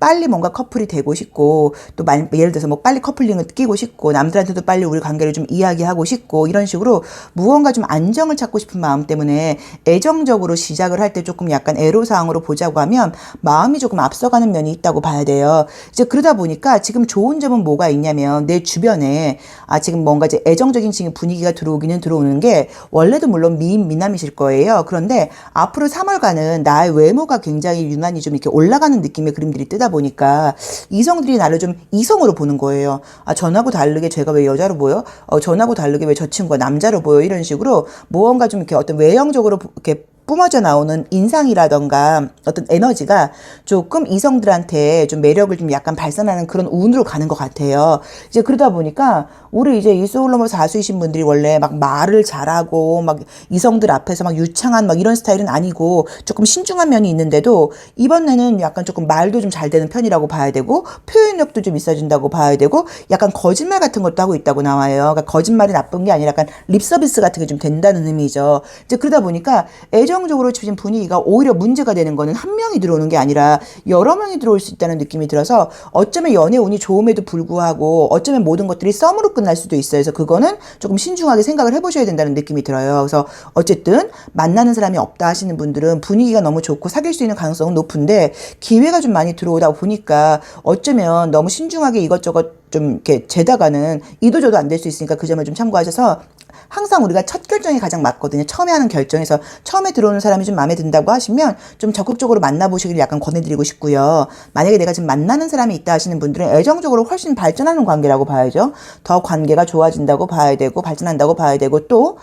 빨리 뭔가 커플이 되고 싶고, 또 예를 들어서 뭐 빨리 커플링을 끼고 싶고, 남들한테도 빨리 우리 관계를 좀 이야기하고 싶고, 이런 식으로 무언가 좀 안정을 찾고 싶은 마음 때문에 애정적으로 시작을 할 때 조금 약간 애로사항으로 보자고 하면 마음이 조금 앞서가는 면이 있다고 봐야 돼요. 이제 그러다 보니까 지금 좋은 점은 뭐가 있냐면 내 주변에 지금 뭔가 이제 애정적인 지금 분위기가 들어오기는 들어오는 게 원래도 물론 미남이실 거예요. 그런데 앞으로 3월간은 나의 외모가 굉장히 유난히 좀 이렇게 올라가는 느낌의 그림들이 뜨다 보니까 이성들이 나를 좀 이성으로 보는 거예요. 전하고 다르게 제가 왜 여자로 보여? 전하고 다르게 왜 저 친구가 남자로 보여? 이런 식으로 무언가 좀 이렇게 어떤 외형적으로 이렇게 뿜어져 나오는 인상이라던가 어떤 에너지가 조금 이성들한테 좀 매력을 좀 약간 발산하는 그런 운으로 가는 것 같아요. 이제 그러다 보니까 우리 이제 이 소울넘버 4수이신 분들이 원래 막 말을 잘하고 막 이성들 앞에서 막 유창한 막 이런 스타일은 아니고 조금 신중한 면이 있는데도 이번에는 약간 조금 말도 좀 잘 되는 편이라고 봐야 되고 표현력도 좀 있어진다고 봐야 되고 약간 거짓말 같은 것도 하고 있다고 나와요. 그러니까 거짓말이 나쁜 게 아니라 약간 립서비스 같은 게 좀 된다는 의미죠. 이제 그러다 보니까 애정적으로 지금 분위기가 오히려 문제가 되는 거는 한 명이 들어오는 게 아니라 여러 명이 들어올 수 있다는 느낌이 들어서 어쩌면 연애 운이 좋음에도 불구하고 어쩌면 모든 것들이 썸으로 끝날 수도 있어요. 그래서 그거는 조금 신중하게 생각을 해보셔야 된다는 느낌이 들어요. 그래서 어쨌든 만나는 사람이 없다 하시는 분들은 분위기가 너무 좋고 사귈 수 있는 가능성은 높은데 기회가 좀 많이 들어오다 보니까 어쩌면 너무 신중하게 이것저것 좀 이렇게 재다가는 이도저도 안 될 수 있으니까 그 점을 좀 참고하셔서 항상 우리가 첫 결정이 가장 맞거든요. 처음에 하는 결정에서 처음에 들어오는 사람이 좀 마음에 든다고 하시면 좀 적극적으로 만나보시길 약간 권해드리고 싶고요. 만약에 내가 지금 만나는 사람이 있다 하시는 분들은 애정적으로 훨씬 발전하는 관계라고 봐야죠. 더 관계가 좋아진다고 봐야 되고 발전한다고 봐야 되고 또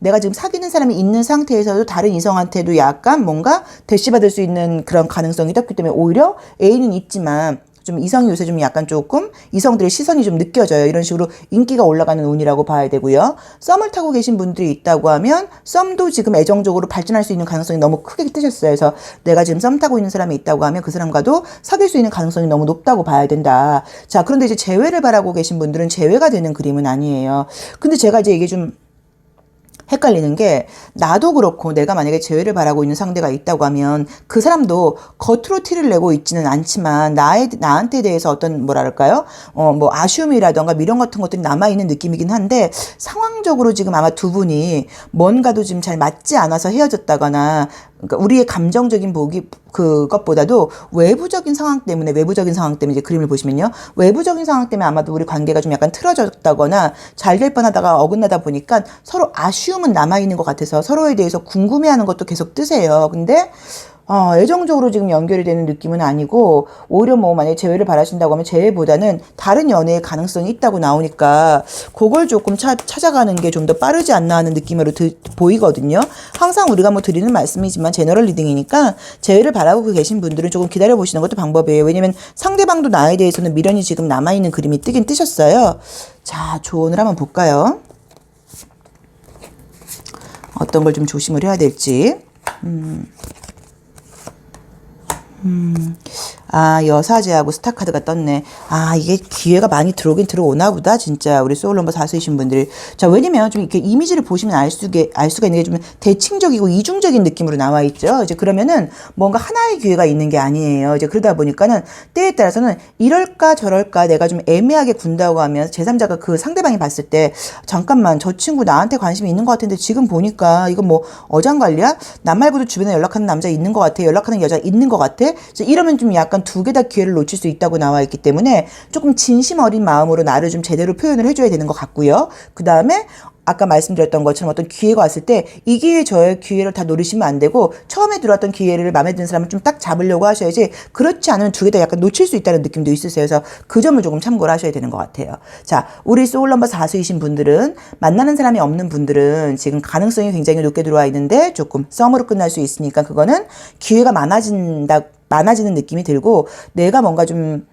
내가 지금 사귀는 사람이 있는 상태에서도 다른 이성한테도 약간 뭔가 대시받을 수 있는 그런 가능성이 있기 때문에 오히려 애인은 있지만 좀 이성이 요새 좀 약간 조금 이성들의 시선이 좀 느껴져요. 이런 식으로 인기가 올라가는 운이라고 봐야 되고요. 썸을 타고 계신 분들이 있다고 하면 썸도 지금 애정적으로 발전할 수 있는 가능성이 너무 크게 뜨셨어요. 그래서 내가 지금 썸 타고 있는 사람이 있다고 하면 그 사람과도 사귈 수 있는 가능성이 너무 높다고 봐야 된다. 자, 그런데 이제 재회를 바라고 계신 분들은 재회가 되는 그림은 아니에요. 근데 제가 이제 이게 좀 헷갈리는 게 나도 그렇고 내가 만약에 재회를 바라고 있는 상대가 있다고 하면 그 사람도 겉으로 티를 내고 있지는 않지만 나한테 대해서 어떤 뭐랄까요? 뭐 아쉬움이라던가 미련 같은 것들이 남아있는 느낌이긴 한데 상황적으로 지금 아마 두 분이 뭔가도 지금 잘 맞지 않아서 헤어졌다거나 그러니까 우리의 감정적인 그것보다도 외부적인 상황 때문에 이제 그림을 보시면요. 외부적인 상황 때문에 아마도 우리 관계가 좀 약간 틀어졌다거나 잘 될 뻔하다가 어긋나다 보니까 서로 아쉬움은 남아있는 것 같아서 서로에 대해서 궁금해하는 것도 계속 뜨세요. 근데 애정적으로 지금 연결이 되는 느낌은 아니고 오히려 뭐 만약에 재회를 바라신다고 하면 재회보다는 다른 연애의 가능성이 있다고 나오니까 그걸 조금 찾아가는 게 좀 더 빠르지 않나 하는 느낌으로 보이거든요. 항상 우리가 뭐 드리는 말씀이지만 제너럴 리딩이니까 재회를 바라고 계신 분들은 조금 기다려보시는 것도 방법이에요. 왜냐면 상대방도 나에 대해서는 미련이 지금 남아있는 그림이 뜨긴 뜨셨어요. 자, 조언을 한번 볼까요? 어떤 걸 좀 조심을 해야 될지. 여사제하고 스타카드가 떴네. 이게 기회가 많이 들어오긴 들어오나 보다. 진짜 우리 소울넘버 4수이신 분들이. 자, 왜냐면 좀 이렇게 이미지를 보시면 알 수가 있는 게 좀 대칭적이고 이중적인 느낌으로 나와 있죠. 이제 그러면은 뭔가 하나의 기회가 있는 게 아니에요. 이제 그러다 보니까는 때에 따라서는 이럴까 저럴까 내가 좀 애매하게 군다고 하면 제3자가 그 상대방이 봤을 때 잠깐만 저 친구 나한테 관심이 있는 것 같은데 지금 보니까 이건 뭐 어장관리야? 나 말고도 주변에 연락하는 남자 있는 것 같아. 연락하는 여자 있는 것 같아. 이러면 좀 약간 두 개 다 기회를 놓칠 수 있다고 나와 있기 때문에 조금 진심 어린 마음으로 나를 좀 제대로 표현을 해줘야 되는 것 같고요. 그 다음에 아까 말씀드렸던 것처럼 어떤 기회가 왔을 때 이 기회 저의 기회를 다 노리시면 안 되고 처음에 들어왔던 기회를 마음에 드는 사람을 좀 딱 잡으려고 하셔야지 그렇지 않으면 두 개 다 약간 놓칠 수 있다는 느낌도 있으세요. 그래서 그 점을 조금 참고를 하셔야 되는 것 같아요. 자, 우리 소울넘버 4수이신 분들은 만나는 사람이 없는 분들은 지금 가능성이 굉장히 높게 들어와 있는데 조금 썸으로 끝날 수 있으니까 그거는 기회가 많아지는 느낌이 들고 내가 뭔가 좀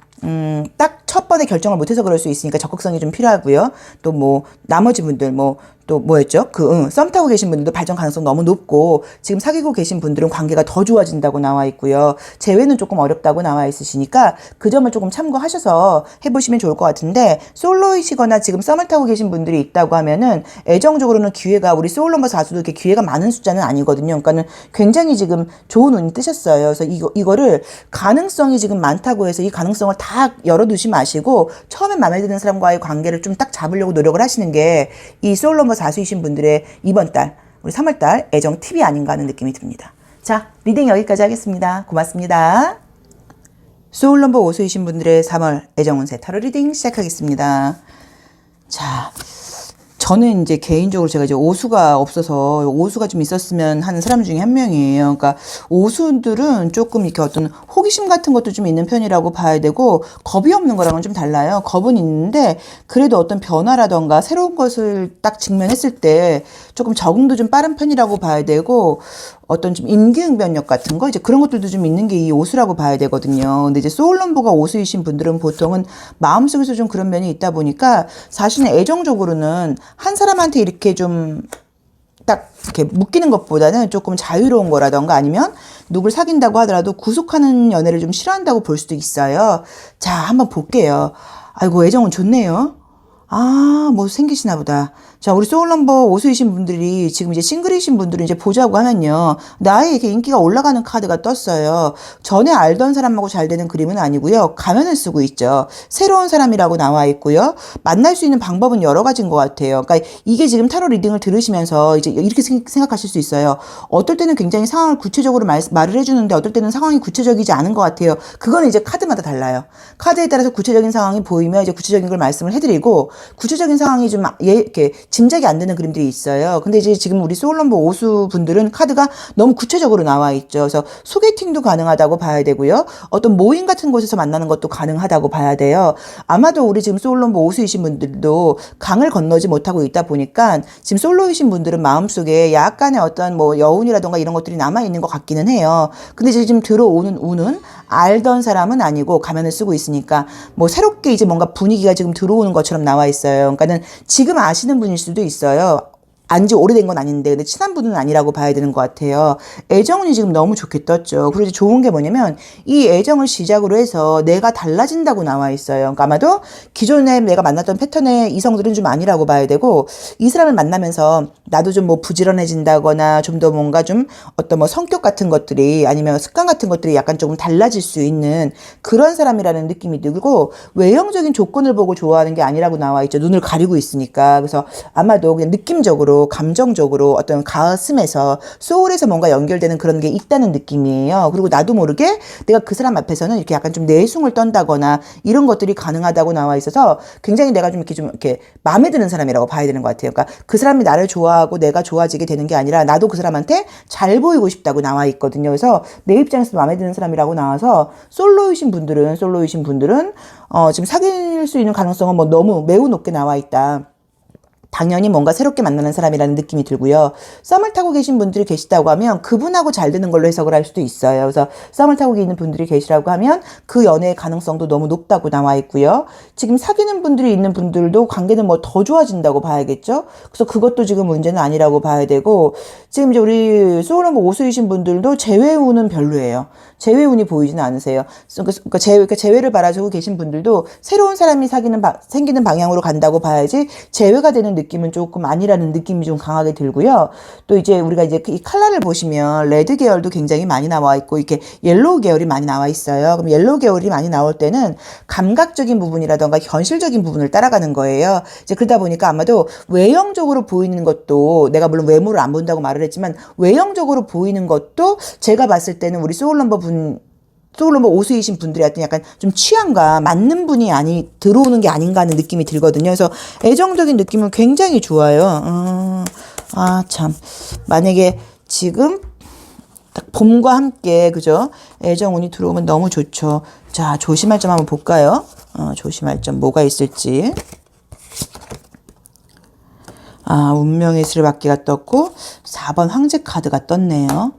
딱 첫 번에 결정을 못해서 그럴 수 있으니까 적극성이 좀 필요하고요. 또 뭐 나머지 분들 또 뭐였죠? 썸 타고 계신 분들도 발전 가능성 너무 높고 지금 사귀고 계신 분들은 관계가 더 좋아진다고 나와 있고요. 재회는 조금 어렵다고 나와 있으시니까 그 점을 조금 참고하셔서 해보시면 좋을 것 같은데 솔로이시거나 지금 썸을 타고 계신 분들이 있다고 하면은 애정적으로는 기회가 우리 소울 넘버 4수도 이렇게 기회가 많은 숫자는 아니거든요. 그러니까는 굉장히 지금 좋은 운이 뜨셨어요. 그래서 이거를 가능성이 지금 많다고 해서 이 가능성을 다 열어두지 마시고 처음에 마음에 드는 사람과의 관계를 좀 딱 잡으려고 노력을 하시는 게 이 소울 넘버 4수이신 분들의 이번 달, 우리 3월달 애정 팁이 아닌가 하는 느낌이 듭니다. 자, 리딩 여기까지 하겠습니다. 고맙습니다. 소울 넘버 5수이신 분들의 3월 애정 운세 타로 리딩 시작하겠습니다. 자, 저는 이제 개인적으로 제가 이제 오수가 없어서 오수가 좀 있었으면 하는 사람 중에 한 명이에요. 그러니까 오수들은 조금 이렇게 어떤 호기심 같은 것도 좀 있는 편이라고 봐야 되고 겁이 없는 거랑은 좀 달라요. 겁은 있는데 그래도 어떤 변화라던가 새로운 것을 딱 직면했을 때 조금 적응도 좀 빠른 편이라고 봐야 되고 어떤 좀 임기응변력 같은 거 이제 그런 것들도 좀 있는 게 이 오수라고 봐야 되거든요. 근데 이제 소울 넘버가 오수이신 분들은 보통은 마음속에서 좀 그런 면이 있다 보니까 사실은 애정적으로는 한 사람한테 이렇게 좀 딱 이렇게 묶이는 것보다는 조금 자유로운 거라던가 아니면 누굴 사귄다고 하더라도 구속하는 연애를 좀 싫어한다고 볼 수도 있어요. 자, 한번 볼게요. 아이고, 애정은 좋네요. 뭐 생기시나 보다. 자, 우리 소울 넘버 5수이신 분들이 지금 이제 싱글이신 분들은 이제 보자고 하면요. 나의 이렇게 인기가 올라가는 카드가 떴어요. 전에 알던 사람하고 잘 되는 그림은 아니고요. 가면을 쓰고 있죠. 새로운 사람이라고 나와 있고요. 만날 수 있는 방법은 여러 가지인 것 같아요. 그러니까 이게 지금 타로 리딩을 들으시면서 이제 이렇게 생각하실 수 있어요. 어떨 때는 굉장히 상황을 구체적으로 말을 해주는데 어떨 때는 상황이 구체적이지 않은 것 같아요. 그거는 이제 카드마다 달라요. 카드에 따라서 구체적인 상황이 보이면 이제 구체적인 걸 말씀을 해드리고 구체적인 상황이 좀 이렇게 짐작이 안 되는 그림들이 있어요. 근데 이제 지금 우리 소울 넘버 5수 분들은 카드가 너무 구체적으로 나와 있죠. 그래서 소개팅도 가능하다고 봐야 되고요. 어떤 모임 같은 곳에서 만나는 것도 가능하다고 봐야 돼요. 아마도 우리 지금 소울 넘버 5수이신 분들도 강을 건너지 못하고 있다 보니까 지금 솔로이신 분들은 마음속에 약간의 어떤 뭐 여운이라던가 이런 것들이 남아있는 것 같기는 해요. 근데 이제 지금 들어오는 운은 알던 사람은 아니고 가면을 쓰고 있으니까 뭐 새롭게 이제 뭔가 분위기가 지금 들어오는 것처럼 나와 있어요. 그러니까는 지금 아시는 분일 수도 있어요. 안지 오래된 건 아닌데 근데 친한 분은 아니라고 봐야 되는 것 같아요. 애정운이 지금 너무 좋게 떴죠. 그리고 이제 좋은 게 뭐냐면 이 애정을 시작으로 해서 내가 달라진다고 나와 있어요. 그러니까 아마도 기존에 내가 만났던 패턴의 이성들은 좀 아니라고 봐야 되고 이 사람을 만나면서 나도 좀 뭐 부지런해진다거나 좀 더 뭔가 좀 어떤 뭐 성격 같은 것들이 아니면 습관 같은 것들이 약간 조금 달라질 수 있는 그런 사람이라는 느낌이 들고 외형적인 조건을 보고 좋아하는 게 아니라고 나와 있죠. 눈을 가리고 있으니까. 그래서 아마도 그냥 느낌적으로 감정적으로 어떤 가슴에서 소울에서 뭔가 연결되는 그런 게 있다는 느낌이에요. 그리고 나도 모르게 내가 그 사람 앞에서는 이렇게 약간 좀 내숭을 떤다거나 이런 것들이 가능하다고 나와 있어서 굉장히 내가 좀 이렇게 마음에 드는 사람이라고 봐야 되는 것 같아요. 그러니까 그 사람이 나를 좋아하고 내가 좋아지게 되는 게 아니라 나도 그 사람한테 잘 보이고 싶다고 나와 있거든요. 그래서 내 입장에서 마음에 드는 사람이라고 나와서 솔로이신 분들은 지금 사귈 수 있는 가능성은 뭐 너무 매우 높게 나와 있다. 당연히 뭔가 새롭게 만나는 사람이라는 느낌이 들고요. 썸을 타고 계신 분들이 계시다고 하면 그분하고 잘 되는 걸로 해석을 할 수도 있어요. 그래서 썸을 타고 있는 분들이 계시라고 하면 그 연애의 가능성도 너무 높다고 나와 있고요. 지금 사귀는 분들이 있는 분들도 관계는 뭐 더 좋아진다고 봐야겠죠. 그래서 그것도 지금 문제는 아니라고 봐야 되고 지금 이제 우리 소울넘버 5수이신 분들도 재회운은 별로예요. 재회운이 보이지는 않으세요. 그러니까 재회를 바라주고 계신 분들도 새로운 사람이 생기는 방향으로 간다고 봐야지 재회가 되는 느낌은 조금 아니라는 느낌이 좀 강하게 들고요. 또 이제 우리가 이제 이 컬러를 보시면 레드 계열도 굉장히 많이 나와 있고 이렇게 옐로우 계열이 많이 나와 있어요. 그럼 옐로우 계열이 많이 나올 때는 감각적인 부분이라던가 현실적인 부분을 따라가는 거예요. 이제 그러다 보니까 아마도 외형적으로 보이는 것도 내가 물론 외모를 안 본다고 말을 했지만 외형적으로 보이는 것도 제가 봤을 때는 우리 소울넘버 5수이신 분들이 하여튼 약간 좀 취향과 맞는 분이 들어오는 게 아닌가 하는 느낌이 들거든요. 그래서 애정적인 느낌은 굉장히 좋아요. 참. 만약에 지금 딱 봄과 함께, 그죠? 애정운이 들어오면 너무 좋죠. 자, 조심할 점 한번 볼까요? 조심할 점 뭐가 있을지. 운명의 수레바퀴가 떴고, 4번 황제 카드가 떴네요.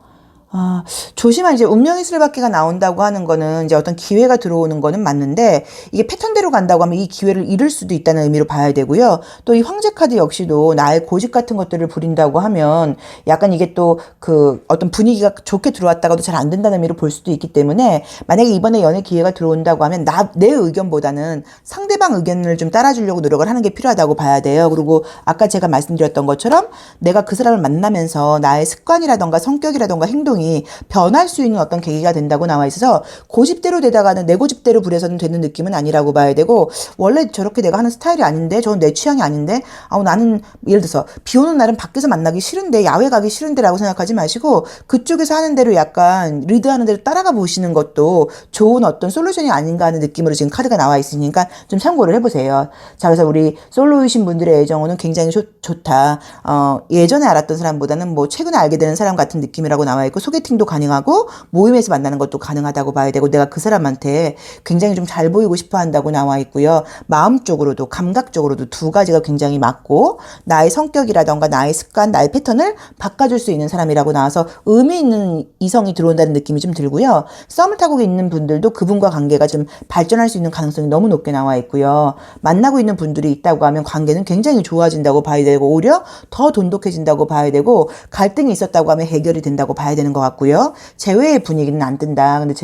조심한 이제 운명의 수레바퀴가 나온다고 하는 거는 이제 어떤 기회가 들어오는 거는 맞는데 이게 패턴대로 간다고 하면 이 기회를 잃을 수도 있다는 의미로 봐야 되고요. 또 이 황제 카드 역시도 나의 고집 같은 것들을 부린다고 하면 약간 이게 또 그 어떤 분위기가 좋게 들어왔다가도 잘 안 된다는 의미로 볼 수도 있기 때문에 만약에 이번에 연애 기회가 들어온다고 하면 내 의견보다는 상대방 의견을 좀 따라주려고 노력을 하는 게 필요하다고 봐야 돼요. 그리고 아까 제가 말씀드렸던 것처럼 내가 그 사람을 만나면서 나의 습관이라던가 성격이라던가 행동이 변할 수 있는 어떤 계기가 된다고 나와 있어서 고집대로 되다가는 내 고집대로 부려서는 되는 느낌은 아니라고 봐야 되고 원래 저렇게 내가 하는 스타일이 아닌데 저건 내 취향이 아닌데 나는 예를 들어서 비 오는 날은 밖에서 만나기 싫은데 야외 가기 싫은데 라고 생각하지 마시고 그쪽에서 하는 대로 약간 리드하는 대로 따라가 보시는 것도 좋은 어떤 솔루션이 아닌가 하는 느낌으로 지금 카드가 나와 있으니까 좀 참고를 해보세요. 자, 그래서 우리 솔로이신 분들의 애정운은 굉장히 좋다. 예전에 알았던 사람보다는 뭐 최근에 알게 되는 사람 같은 느낌이라고 나와 있고 소개팅도 가능하고 모임에서 만나는 것도 가능하다고 봐야 되고 내가 그 사람한테 굉장히 좀 잘 보이고 싶어 한다고 나와 있고요. 마음적으로도 감각적으로도 두 가지가 굉장히 맞고 나의 성격이라던가 나의 습관, 나의 패턴을 바꿔줄 수 있는 사람이라고 나와서 의미 있는 이성이 들어온다는 느낌이 좀 들고요. 썸을 타고 있는 분들도 그분과 관계가 좀 발전할 수 있는 가능성이 너무 높게 나와 있고요. 만나고 있는 분들이 있다고 하면 관계는 굉장히 좋아진다고 봐야 되고 오히려 더 돈독해진다고 봐야 되고 갈등이 있었다고 하면 해결이 된다고 봐야 되는 것 같고요. 재회의 분위기는 안 뜬다. 근데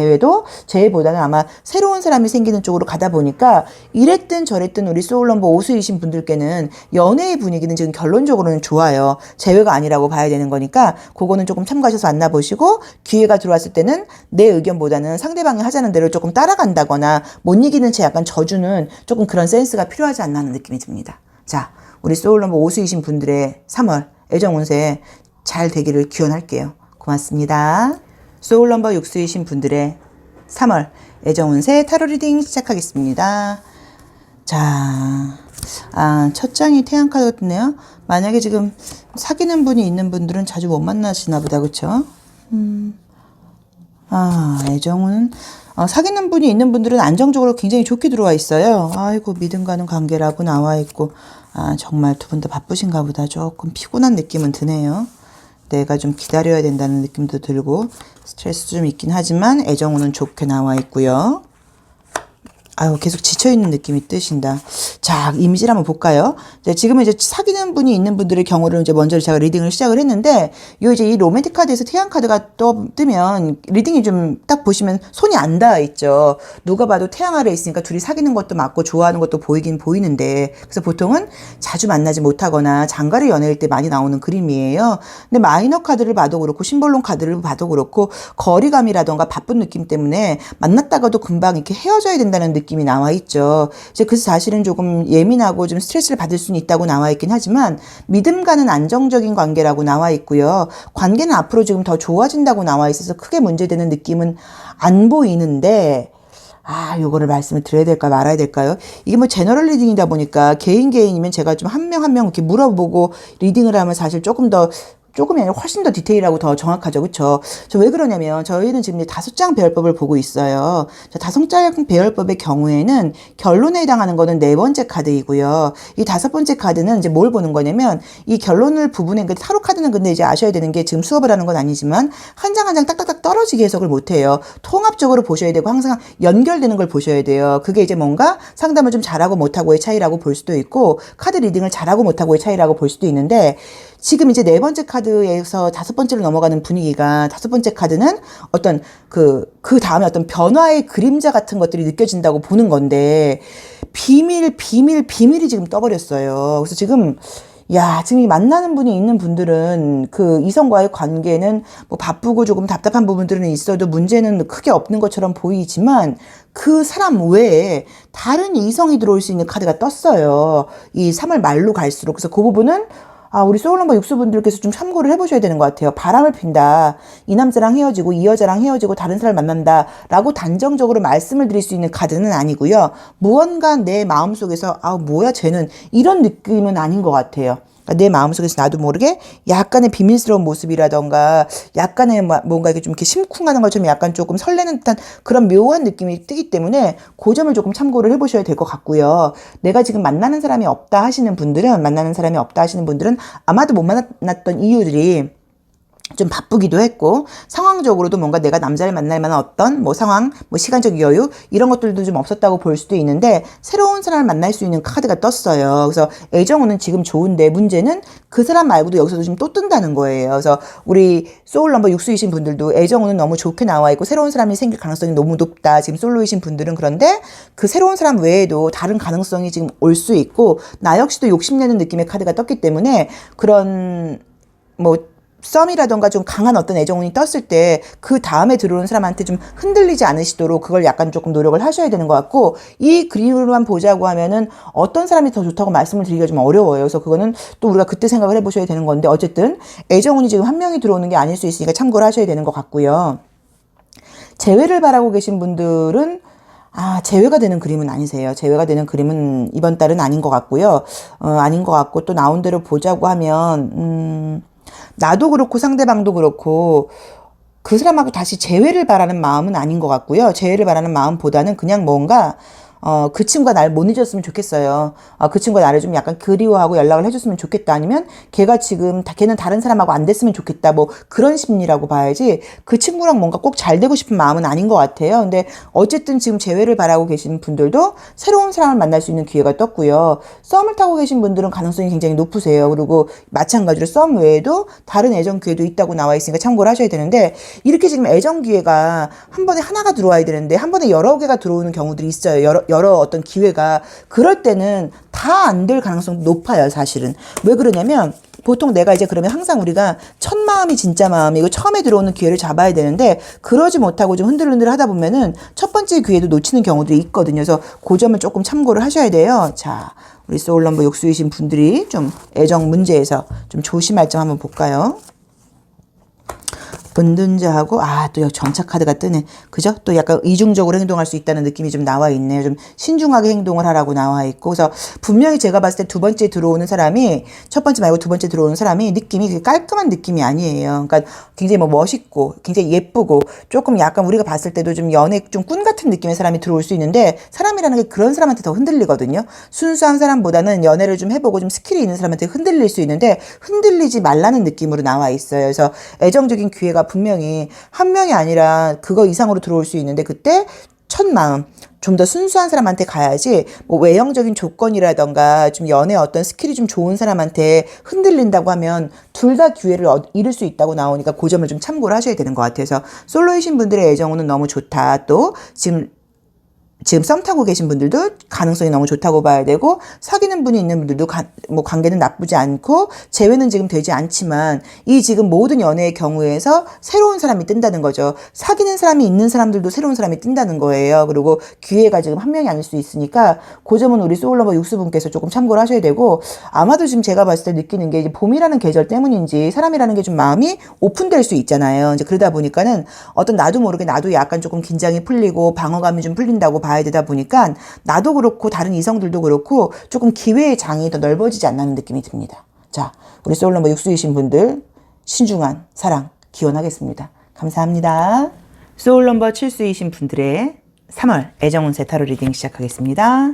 재회보다는 아마 새로운 사람이 생기는 쪽으로 가다 보니까 이랬든 저랬든 우리 소울넘버 오수이신 분들께는 연애의 분위기는 지금 결론적으로는 좋아요. 재회가 아니라고 봐야 되는 거니까 그거는 조금 참고하셔서 만나보시고 기회가 들어왔을 때는 내 의견보다는 상대방이 하자는 대로 조금 따라간다거나 못 이기는 채 약간 져주는 조금 그런 센스가 필요하지 않나 하는 느낌이 듭니다. 자, 우리 소울넘버 오수이신 분들의 3월 애정 운세 잘 되기를 기원할게요. 고맙습니다. 소울넘버 6수이신 분들의 3월 애정 운세 타로 리딩 시작하겠습니다. 자, 첫 장이 태양 카드 같네요. 만약에 지금 사귀는 분이 있는 분들은 자주 못 만나시나 보다, 그쵸? 애정은 사귀는 분이 있는 분들은 안정적으로 굉장히 좋게 들어와 있어요. 아이고 믿음 가는 관계라고 나와 있고 정말 두 분 다 바쁘신가 보다. 조금 피곤한 느낌은 드네요. 내가 좀 기다려야 된다는 느낌도 들고 스트레스 좀 있긴 하지만 애정운은 좋게 나와 있고요. 계속 지쳐있는 느낌이 뜨신다. 자, 이미지를 한번 볼까요? 지금은 이제 사귀는 분이 있는 분들의 경우를 이제 먼저 제가 리딩을 시작을 했는데, 이 로맨틱 카드에서 태양 카드가 뜨면, 리딩이 좀 딱 보시면 손이 안 닿아 있죠. 누가 봐도 태양 아래 있으니까 둘이 사귀는 것도 맞고 좋아하는 것도 보이긴 보이는데, 그래서 보통은 자주 만나지 못하거나 장가를 연애할 때 많이 나오는 그림이에요. 근데 마이너 카드를 봐도 그렇고, 심볼론 카드를 봐도 그렇고, 거리감이라던가 바쁜 느낌 때문에 만났다가도 금방 이렇게 헤어져야 된다는 느낌이 나와 있죠. 이제 그 사실은 조금 예민하고 좀 스트레스를 받을 수는 있다고 나와 있긴 하지만 믿음 가는 안정적인 관계라고 나와 있고요. 관계는 앞으로 지금 더 좋아진다고 나와 있어서 크게 문제되는 느낌은 안 보이는데 요거를 말씀을 드려야 될까 말아야 될까요? 이게 뭐 제너럴 리딩이다 보니까 개인이면 제가 좀 한 명 한 명 이렇게 물어보고 리딩을 하면 사실 조금이 아니라 훨씬 더 디테일하고 더 정확하죠. 그쵸? 저 왜 그러냐면 저희는 지금 5장 배열법을 보고 있어요. 5장 배열법의 경우에는 결론에 해당하는 거는 4번째 카드이고요. 이 5번째 카드는 이제 뭘 보는 거냐면 이 결론을 부분에 타로 카드는 근데 이제 아셔야 되는 게 지금 수업을 하는 건 아니지만 한 장 한 장 딱딱딱 떨어지게 해석을 못 해요. 통합적으로 보셔야 되고 항상 연결되는 걸 보셔야 돼요. 그게 이제 뭔가 상담을 좀 잘하고 못하고의 차이라고 볼 수도 있고 카드 리딩을 잘하고 못하고의 차이라고 볼 수도 있는데 지금 이제 4번째 카드에서 5번째로 넘어가는 분위기가 5번째 카드는 어떤 그 다음에 어떤 변화의 그림자 같은 것들이 느껴진다고 보는 건데 비밀이 지금 떠버렸어요. 그래서 지금 지금 만나는 분이 있는 분들은 그 이성과의 관계는 뭐 바쁘고 조금 답답한 부분들은 있어도 문제는 크게 없는 것처럼 보이지만 그 사람 외에 다른 이성이 들어올 수 있는 카드가 떴어요. 이 3월 말로 갈수록. 그래서 그 부분은 우리 소울넘버 육수분들께서 좀 참고를 해보셔야 되는 것 같아요. 바람을 핀다. 이 남자랑 헤어지고 이 여자랑 헤어지고 다른 사람을 만난다. 라고 단정적으로 말씀을 드릴 수 있는 카드는 아니고요. 무언가 내 마음속에서 뭐야 쟤는 이런 느낌은 아닌 것 같아요. 내 마음속에서 나도 모르게 약간의 비밀스러운 모습이라던가 약간의 뭔가 이렇게 좀 이렇게 심쿵하는 것처럼 약간 조금 설레는 듯한 그런 묘한 느낌이 뜨기 때문에 그 점을 조금 참고를 해보셔야 될 것 같고요. 내가 지금 만나는 사람이 없다 하시는 분들은 아마도 못 만났던 이유들이 좀 바쁘기도 했고 상황적으로도 뭔가 내가 남자를 만날 만한 어떤 뭐 상황, 뭐 시간적 여유 이런 것들도 좀 없었다고 볼 수도 있는데 새로운 사람을 만날 수 있는 카드가 떴어요. 그래서 애정운은 지금 좋은데 문제는 그 사람 말고도 여기서도 지금 또 뜬다는 거예요. 그래서 우리 소울 넘버 6수이신 분들도 애정운은 너무 좋게 나와 있고 새로운 사람이 생길 가능성이 너무 높다. 지금 솔로이신 분들은 그런데 그 새로운 사람 외에도 다른 가능성이 지금 올 수 있고 나 역시도 욕심내는 느낌의 카드가 떴기 때문에 그런 뭐 썸이라던가 좀 강한 어떤 애정운이 떴을 때 그 다음에 들어오는 사람한테 좀 흔들리지 않으시도록 그걸 약간 조금 노력을 하셔야 되는 것 같고 이 그림으로만 보자고 하면은 어떤 사람이 더 좋다고 말씀을 드리기가 좀 어려워요. 그래서 그거는 또 우리가 그때 생각을 해보셔야 되는 건데 어쨌든 애정운이 지금 한 명이 들어오는 게 아닐 수 있으니까 참고를 하셔야 되는 것 같고요. 재회를 바라고 계신 분들은 재회가 되는 그림은 아니세요. 재회가 되는 그림은 이번 달은 아닌 것 같고요. 아닌 것 같고 또 나온 대로 보자고 하면 나도 그렇고 상대방도 그렇고 그 사람하고 다시 재회를 바라는 마음은 아닌 것 같고요. 재회를 바라는 마음보다는 그냥 뭔가 그 친구가 날 못 잊었으면 좋겠어요. 그 친구가 나를 좀 약간 그리워하고 연락을 해줬으면 좋겠다. 아니면 걔가 지금 걔는 다른 사람하고 안 됐으면 좋겠다. 뭐 그런 심리라고 봐야지 그 친구랑 뭔가 꼭 잘 되고 싶은 마음은 아닌 것 같아요. 근데 어쨌든 지금 재회를 바라고 계신 분들도 새로운 사람을 만날 수 있는 기회가 떴고요. 썸을 타고 계신 분들은 가능성이 굉장히 높으세요. 그리고 마찬가지로 썸 외에도 다른 애정 기회도 있다고 나와 있으니까 참고를 하셔야 되는데 이렇게 지금 애정 기회가 한 번에 하나가 들어와야 되는데 한 번에 여러 개가 들어오는 경우들이 있어요. 여러 어떤 기회가 그럴 때는 다 안 될 가능성도 높아요. 사실은 왜 그러냐면 보통 내가 이제 그러면 항상 우리가 첫 마음이 진짜 마음이고 처음에 들어오는 기회를 잡아야 되는데 그러지 못하고 좀 흔들흔들 하다 보면은 첫 번째 기회도 놓치는 경우들이 있거든요. 그래서 그 점을 조금 참고를 하셔야 돼요. 자, 우리 소울 넘버 6수이신 분들이 좀 애정 문제에서 좀 조심할 점 한번 볼까요? 은둔자하고 또 정착 카드가 뜨네. 그죠? 또 약간 이중적으로 행동할 수 있다는 느낌이 좀 나와 있네요. 좀 신중하게 행동을 하라고 나와 있고. 그래서 분명히 제가 봤을 때 두 번째 들어오는 사람이 첫 번째 말고 두 번째 들어오는 사람이 느낌이 깔끔한 느낌이 아니에요. 그러니까 굉장히 뭐 멋있고 굉장히 예쁘고 조금 약간 우리가 봤을 때도 좀 연애 좀 꾼 같은 느낌의 사람이 들어올 수 있는데 사람이라는 게 그런 사람한테 더 흔들리거든요. 순수한 사람보다는 연애를 좀 해보고 좀 스킬이 있는 사람한테 흔들릴 수 있는데 흔들리지 말라는 느낌으로 나와 있어요. 그래서 애정적인 기회가 분명히 한 명이 아니라 그거 이상으로 들어올 수 있는데 그때 첫 마음 좀 더 순수한 사람한테 가야지 뭐 외형적인 조건이라던가 좀 연애 어떤 스킬이 좀 좋은 사람한테 흔들린다고 하면 둘 다 기회를 잃을 수 있다고 나오니까 그 점을 좀 참고를 하셔야 되는 것 같아서 솔로이신 분들의 애정운은 너무 좋다. 또 지금 썸 타고 계신 분들도 가능성이 너무 좋다고 봐야 되고 사귀는 분이 있는 분들도 뭐 관계는 나쁘지 않고 재회는 지금 되지 않지만 이 지금 모든 연애의 경우에서 새로운 사람이 뜬다는 거죠. 사귀는 사람이 있는 사람들도 새로운 사람이 뜬다는 거예요. 그리고 기회가 지금 한 명이 아닐 수 있으니까 그 점은 우리 소울러버 6수분께서 조금 참고를 하셔야 되고 아마도 지금 제가 봤을 때 느끼는 게 이제 봄이라는 계절 때문인지 사람이라는 게 좀 마음이 오픈될 수 있잖아요. 이제 그러다 보니까는 어떤 나도 모르게 나도 약간 조금 긴장이 풀리고 방어감이 좀 풀린다고 봐야 되다 보니까 나도 그렇고 다른 이성들도 그렇고 조금 기회의 장이 더 넓어지지 않는 느낌이 듭니다. 자, 우리 소울 넘버 6수이신 분들 신중한 사랑 기원하겠습니다. 감사합니다. 소울 넘버 7수이신 분들의 3월 애정운세 타로 리딩 시작하겠습니다.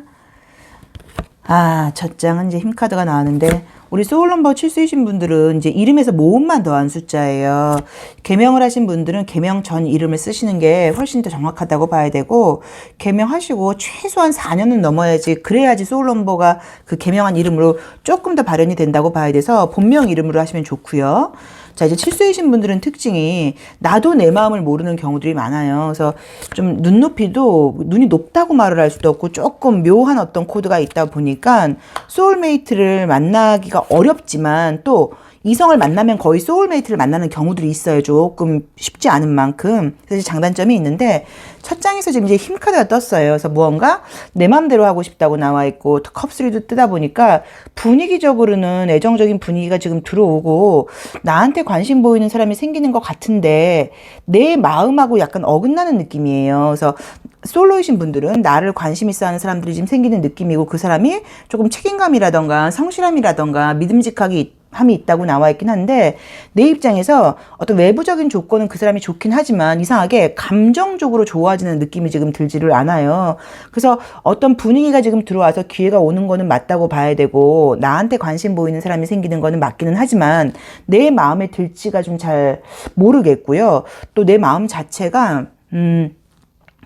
첫 장은 이제 힘카드가 나왔는데 우리 소울 넘버 7수이신 분들은 이제 이름에서 모음만 더한 숫자예요. 개명을 하신 분들은 개명 전 이름을 쓰시는 게 훨씬 더 정확하다고 봐야 되고 개명하시고 최소한 4년은 넘어야지 그래야지 소울 넘버가 그 개명한 이름으로 조금 더 발현이 된다고 봐야 돼서 본명 이름으로 하시면 좋고요. 자, 이제 7수이신 분들은 특징이 나도 내 마음을 모르는 경우들이 많아요. 그래서 좀 눈높이도 눈이 높다고 말을 할 수도 없고 조금 묘한 어떤 코드가 있다 보니까 소울메이트를 만나기가 어렵지만 또 이성을 만나면 거의 소울메이트를 만나는 경우들이 있어요. 조금 쉽지 않은 만큼. 그래서 장단점이 있는데 첫 장에서 지금 이제 힘카드가 떴어요. 그래서 무언가 내 마음대로 하고 싶다고 나와 있고 컵3도 뜨다 보니까 분위기적으로는 애정적인 분위기가 지금 들어오고 나한테 관심 보이는 사람이 생기는 것 같은데 내 마음하고 약간 어긋나는 느낌이에요. 그래서 솔로이신 분들은 나를 관심 있어 하는 사람들이 지금 생기는 느낌이고 그 사람이 조금 책임감이라던가 성실함이라던가 믿음직하게 함이 있다고 나와 있긴 한데 내 입장에서 어떤 외부적인 조건은 그 사람이 좋긴 하지만 이상하게 감정적으로 좋아지는 느낌이 지금 들지를 않아요. 그래서 어떤 분위기가 지금 들어와서 기회가 오는 거는 맞다고 봐야 되고 나한테 관심 보이는 사람이 생기는 거는 맞기는 하지만 내 마음에 들지가 좀 잘 모르겠고요. 또 내 마음 자체가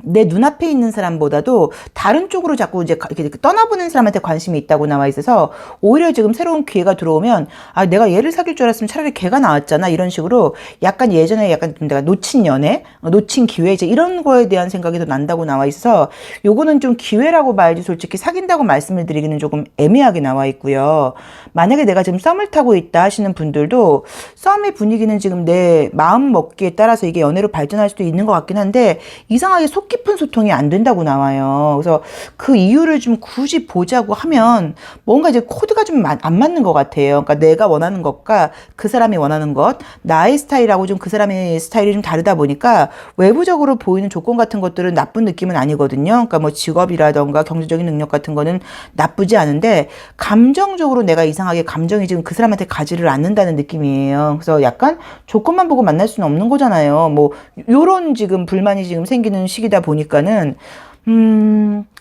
내 눈앞에 있는 사람보다도 다른 쪽으로 자꾸 이제 이렇게 떠나보는 사람한테 관심이 있다고 나와 있어서 오히려 지금 새로운 기회가 들어오면 아 내가 얘를 사귈 줄 알았으면 차라리 걔가 나왔잖아 이런 식으로 약간 예전에 약간 내가 놓친 연애, 놓친 기회 이제 이런 거에 대한 생각이 더 난다고 나와 있어서 요거는 좀 기회라고 봐야지 솔직히 사귄다고 말씀을 드리기는 조금 애매하게 나와 있고요. 만약에 내가 지금 썸을 타고 있다 하시는 분들도 썸의 분위기는 지금 내 마음 먹기에 따라서 이게 연애로 발전할 수도 있는 것 같긴 한데 이상하게 속 깊은 소통이 안 된다고 나와요. 그래서 그 이유를 좀 굳이 보자고 하면 뭔가 이제 코드가 좀 안 맞는 것 같아요. 그러니까 내가 원하는 것과 그 사람이 원하는 것, 나의 스타일하고 좀 그 사람의 스타일이 좀 다르다 보니까 외부적으로 보이는 조건 같은 것들은 나쁜 느낌은 아니거든요. 그러니까 뭐 직업이라던가 경제적인 능력 같은 거는 나쁘지 않은데 감정적으로 내가 이상하게 감정이 지금 그 사람한테 가지를 않는다는 느낌이에요. 그래서 약간 조건만 보고 만날 수는 없는 거잖아요. 뭐 요런 지금 불만이 지금 생기는 시기다 보니까는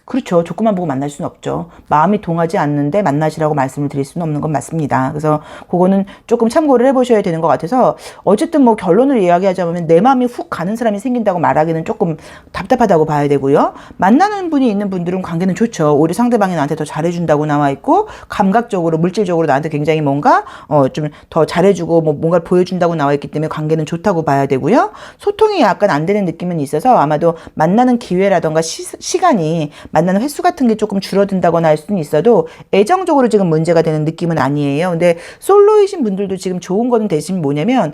그렇죠. 조건만 보고 만날 수는 없죠. 마음이 동하지 않는데 만나시라고 말씀을 드릴 수는 없는 건 맞습니다. 그래서 그거는 조금 참고를 해보셔야 되는 것 같아서 어쨌든 뭐 결론을 이야기하자면 내 마음이 훅 가는 사람이 생긴다고 말하기는 조금 답답하다고 봐야 되고요. 만나는 분이 있는 분들은 관계는 좋죠. 오히려 상대방이 나한테 더 잘해준다고 나와 있고 감각적으로 물질적으로 나한테 굉장히 뭔가 좀 더 잘해주고 뭐 뭔가를 보여준다고 나와 있기 때문에 관계는 좋다고 봐야 되고요. 소통이 약간 안 되는 느낌은 있어서 아마도 만나는 기회라던가 시간이 만나는 횟수 같은 게 조금 줄어든다거나 할 수는 있어도 애정적으로 지금 문제가 되는 느낌은 아니에요. 근데 솔로이신 분들도 지금 좋은 거는 대신 뭐냐면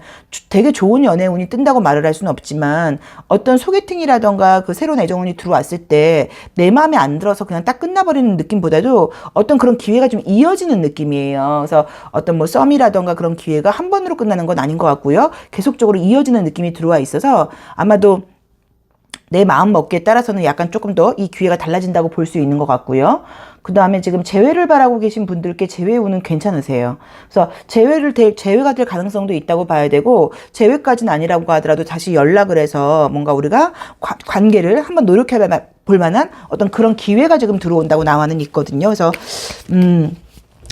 되게 좋은 연애운이 뜬다고 말을 할 수는 없지만 어떤 소개팅이라던가 그 새로운 애정운이 들어왔을 때 내 마음에 안 들어서 그냥 딱 끝나버리는 느낌보다도 어떤 그런 기회가 좀 이어지는 느낌이에요. 그래서 어떤 뭐 썸이라던가 그런 기회가 한 번으로 끝나는 건 아닌 것 같고요. 계속적으로 이어지는 느낌이 들어와 있어서 아마도 내 마음 먹기에 따라서는 약간 조금 더 이 기회가 달라진다고 볼 수 있는 것 같고요. 그 다음에 지금 재회를 바라고 계신 분들께 재회 운은 괜찮으세요. 그래서 재회가 될 가능성도 있다고 봐야 되고, 재회까지는 아니라고 하더라도 다시 연락을 해서 뭔가 우리가 관계를 한번 노력해 볼 만한 어떤 그런 기회가 지금 들어온다고 나와는 있거든요. 그래서,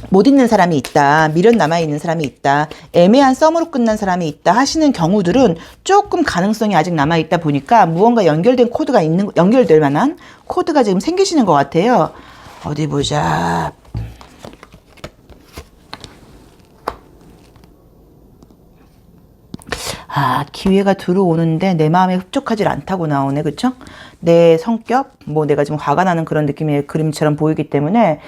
못 있는 사람이 있다, 미련 남아있는 사람이 있다, 애매한 썸으로 끝난 사람이 있다 하시는 경우들은 조금 가능성이 아직 남아있다 보니까 무언가 연결된 코드가 연결될 만한 코드가 지금 생기시는 것 같아요. 어디 보자. 아, 기회가 들어오는데 내 마음에 흡족하지 않다고 나오네. 그쵸? 내 성격, 뭐 내가 지금 화가 나는 그런 느낌의 그림처럼 보이기 때문에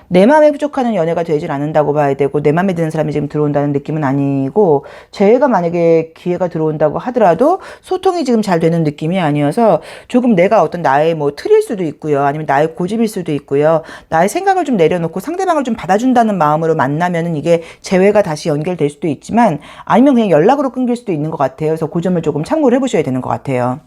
내 마음에 흡족하는 연애가 되질 않는다고 봐야 되고, 내 마음에 드는 사람이 지금 들어온다는 느낌은 아니고, 재회가 만약에 기회가 들어온다고 하더라도 소통이 지금 잘 되는 느낌이 아니어서 조금 내가 어떤 나의 뭐 틀일 수도 있고요, 아니면 나의 고집일 수도 있고요, 나의 생각을 좀 내려놓고 상대방을 좀 받아준다는 마음으로 만나면은 이게 재회가 다시 연결될 수도 있지만, 아니면 그냥 연락으로 끊길 수도 있는 것 같아요. 그래서 그 점을 조금 참고를 해보셔야 되는 것 같아요.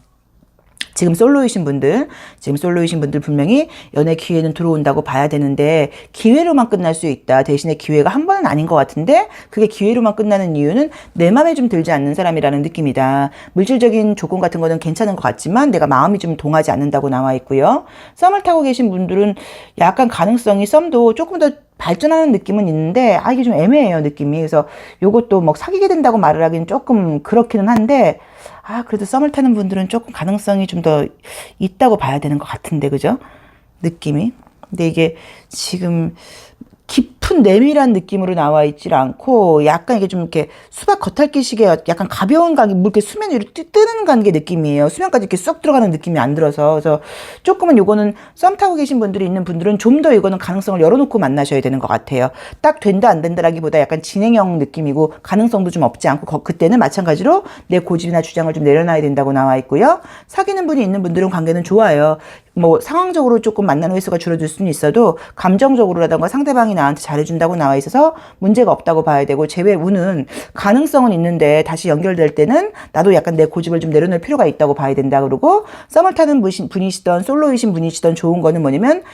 지금 솔로이신 분들 분명히 연애 기회는 들어온다고 봐야 되는데 기회로만 끝날 수 있다. 대신에 기회가 한 번은 아닌 것 같은데 그게 기회로만 끝나는 이유는 내 마음에 좀 들지 않는 사람이라는 느낌이다. 물질적인 조건 같은 거는 괜찮은 것 같지만 내가 마음이 좀 동하지 않는다고 나와 있고요. 썸을 타고 계신 분들은 약간 가능성이 썸도 조금 더 발전하는 느낌은 있는데 이게 좀 애매해요, 느낌이. 그래서 요것도 뭐 사귀게 된다고 말을 하기는 조금 그렇기는 한데 그래도 썸을 타는 분들은 조금 가능성이 좀 더 있다고 봐야 되는 것 같은데, 그죠? 느낌이. 근데 이게 지금 깊은 내밀한 느낌으로 나와 있질 않고 약간 이게 좀 이렇게 수박 겉핥기식의 약간 가벼운 감기, 뭐 이렇게 수면 위로 뜨는 감기 느낌이에요. 수면까지 이렇게 쏙 들어가는 느낌이 안 들어서. 그래서 조금은 요거는 썸 타고 계신 분들이 있는 분들은 좀 더 이거는 가능성을 열어놓고 만나셔야 되는 것 같아요. 딱 된다 안 된다라기보다 약간 진행형 느낌이고 가능성도 좀 없지 않고 그때는 마찬가지로 내 고집이나 주장을 좀 내려놔야 된다고 나와 있고요. 사귀는 분이 있는 분들은 관계는 좋아요. 뭐 상황적으로 조금 만나는 횟수가 줄어들 수는 있어도 감정적으로라던가 상대방이 나한테 잘해준다고 나와 있어서 문제가 없다고 봐야 되고, 재회 운은 가능성은 있는데 다시 연결될 때는 나도 약간 내 고집을 좀 내려놓을 필요가 있다고 봐야 된다. 그러고 썸을 타는 분이시던 솔로이신 분이시던 좋은 거는 뭐냐면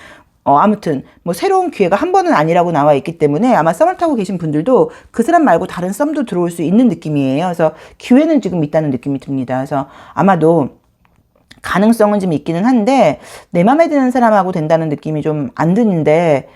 아무튼 뭐 새로운 기회가 한 번은 아니라고 나와 있기 때문에 아마 썸을 타고 계신 분들도 그 사람 말고 다른 썸도 들어올 수 있는 느낌이에요. 그래서 기회는 지금 있다는 느낌이 듭니다. 그래서 아마도 가능성은 좀 있기는 한데 내 맘에 드는 사람하고 된다는 느낌이 좀 안 드는데,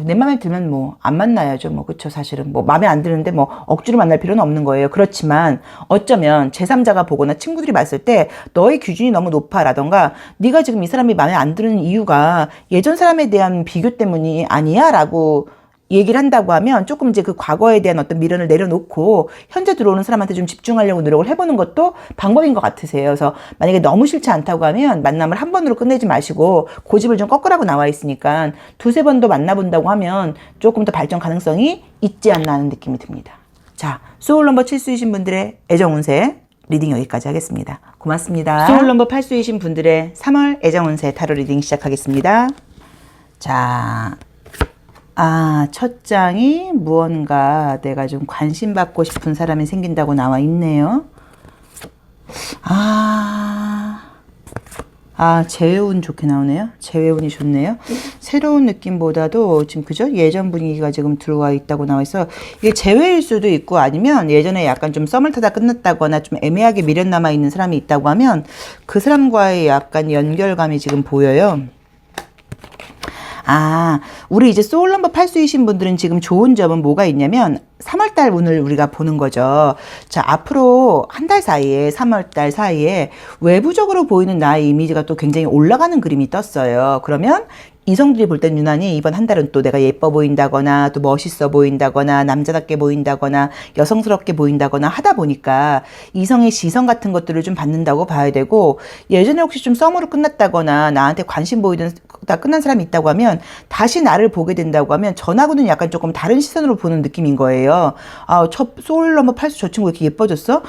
내 맘에 들면 뭐 안 만나야죠. 뭐 그쵸. 사실은 뭐 맘에 안 드는데 뭐 억지로 만날 필요는 없는 거예요. 그렇지만 어쩌면 제3자가 보거나 친구들이 봤을 때 너의 기준이 너무 높아 라던가 네가 지금 이 사람이 맘에 안 드는 이유가 예전 사람에 대한 비교 때문이 아니야 라고 얘기를 한다고 하면 조금 이제 그 과거에 대한 어떤 미련을 내려놓고 현재 들어오는 사람한테 좀 집중하려고 노력을 해보는 것도 방법인 것 같으세요. 그래서 만약에 너무 싫지 않다고 하면 만남을 한 번으로 끝내지 마시고 고집을 좀 꺾으라고 나와 있으니까 두세 번도 만나본다고 하면 조금 더 발전 가능성이 있지 않나 하는 느낌이 듭니다. 자, 소울 넘버 7수이신 분들의 애정 운세 리딩 여기까지 하겠습니다. 고맙습니다. 소울 넘버 8수이신 분들의 3월 애정 운세 타로 리딩 시작하겠습니다. 자, 첫 장이 무언가 내가 좀 관심받고 싶은 사람이 생긴다고 나와 있네요. 재회운 좋게 나오네요. 재회운이 좋네요. 새로운 느낌보다도 지금 그죠? 예전 분위기가 지금 들어와 있다고 나와 있어. 이게 재회일 수도 있고 아니면 예전에 약간 좀 썸을 타다 끝났다거나 좀 애매하게 미련 남아 있는 사람이 있다고 하면 그 사람과의 약간 연결감이 지금 보여요. 우리 이제 소울 넘버 8수이신 분들은 지금 좋은 점은 뭐가 있냐면 3월달 운을 우리가 보는 거죠. 자, 앞으로 한 달 사이에 3월달 사이에 외부적으로 보이는 나의 이미지가 또 굉장히 올라가는 그림이 떴어요. 그러면 이성들이 볼 땐 유난히 이번 한 달은 또 내가 예뻐 보인다거나 또 멋있어 보인다거나 남자답게 보인다거나 여성스럽게 보인다거나 하다 보니까 이성의 시선 같은 것들을 좀 받는다고 봐야 되고, 예전에 혹시 좀 썸으로 끝났다거나 나한테 관심 보이던 다 끝난 사람이 있다고 하면 다시 나를 보게 된다고 하면 전하고는 약간 조금 다른 시선으로 보는 느낌인 거예요. 저 소울 넘버 8수 저 친구 왜 이렇게 예뻐졌어?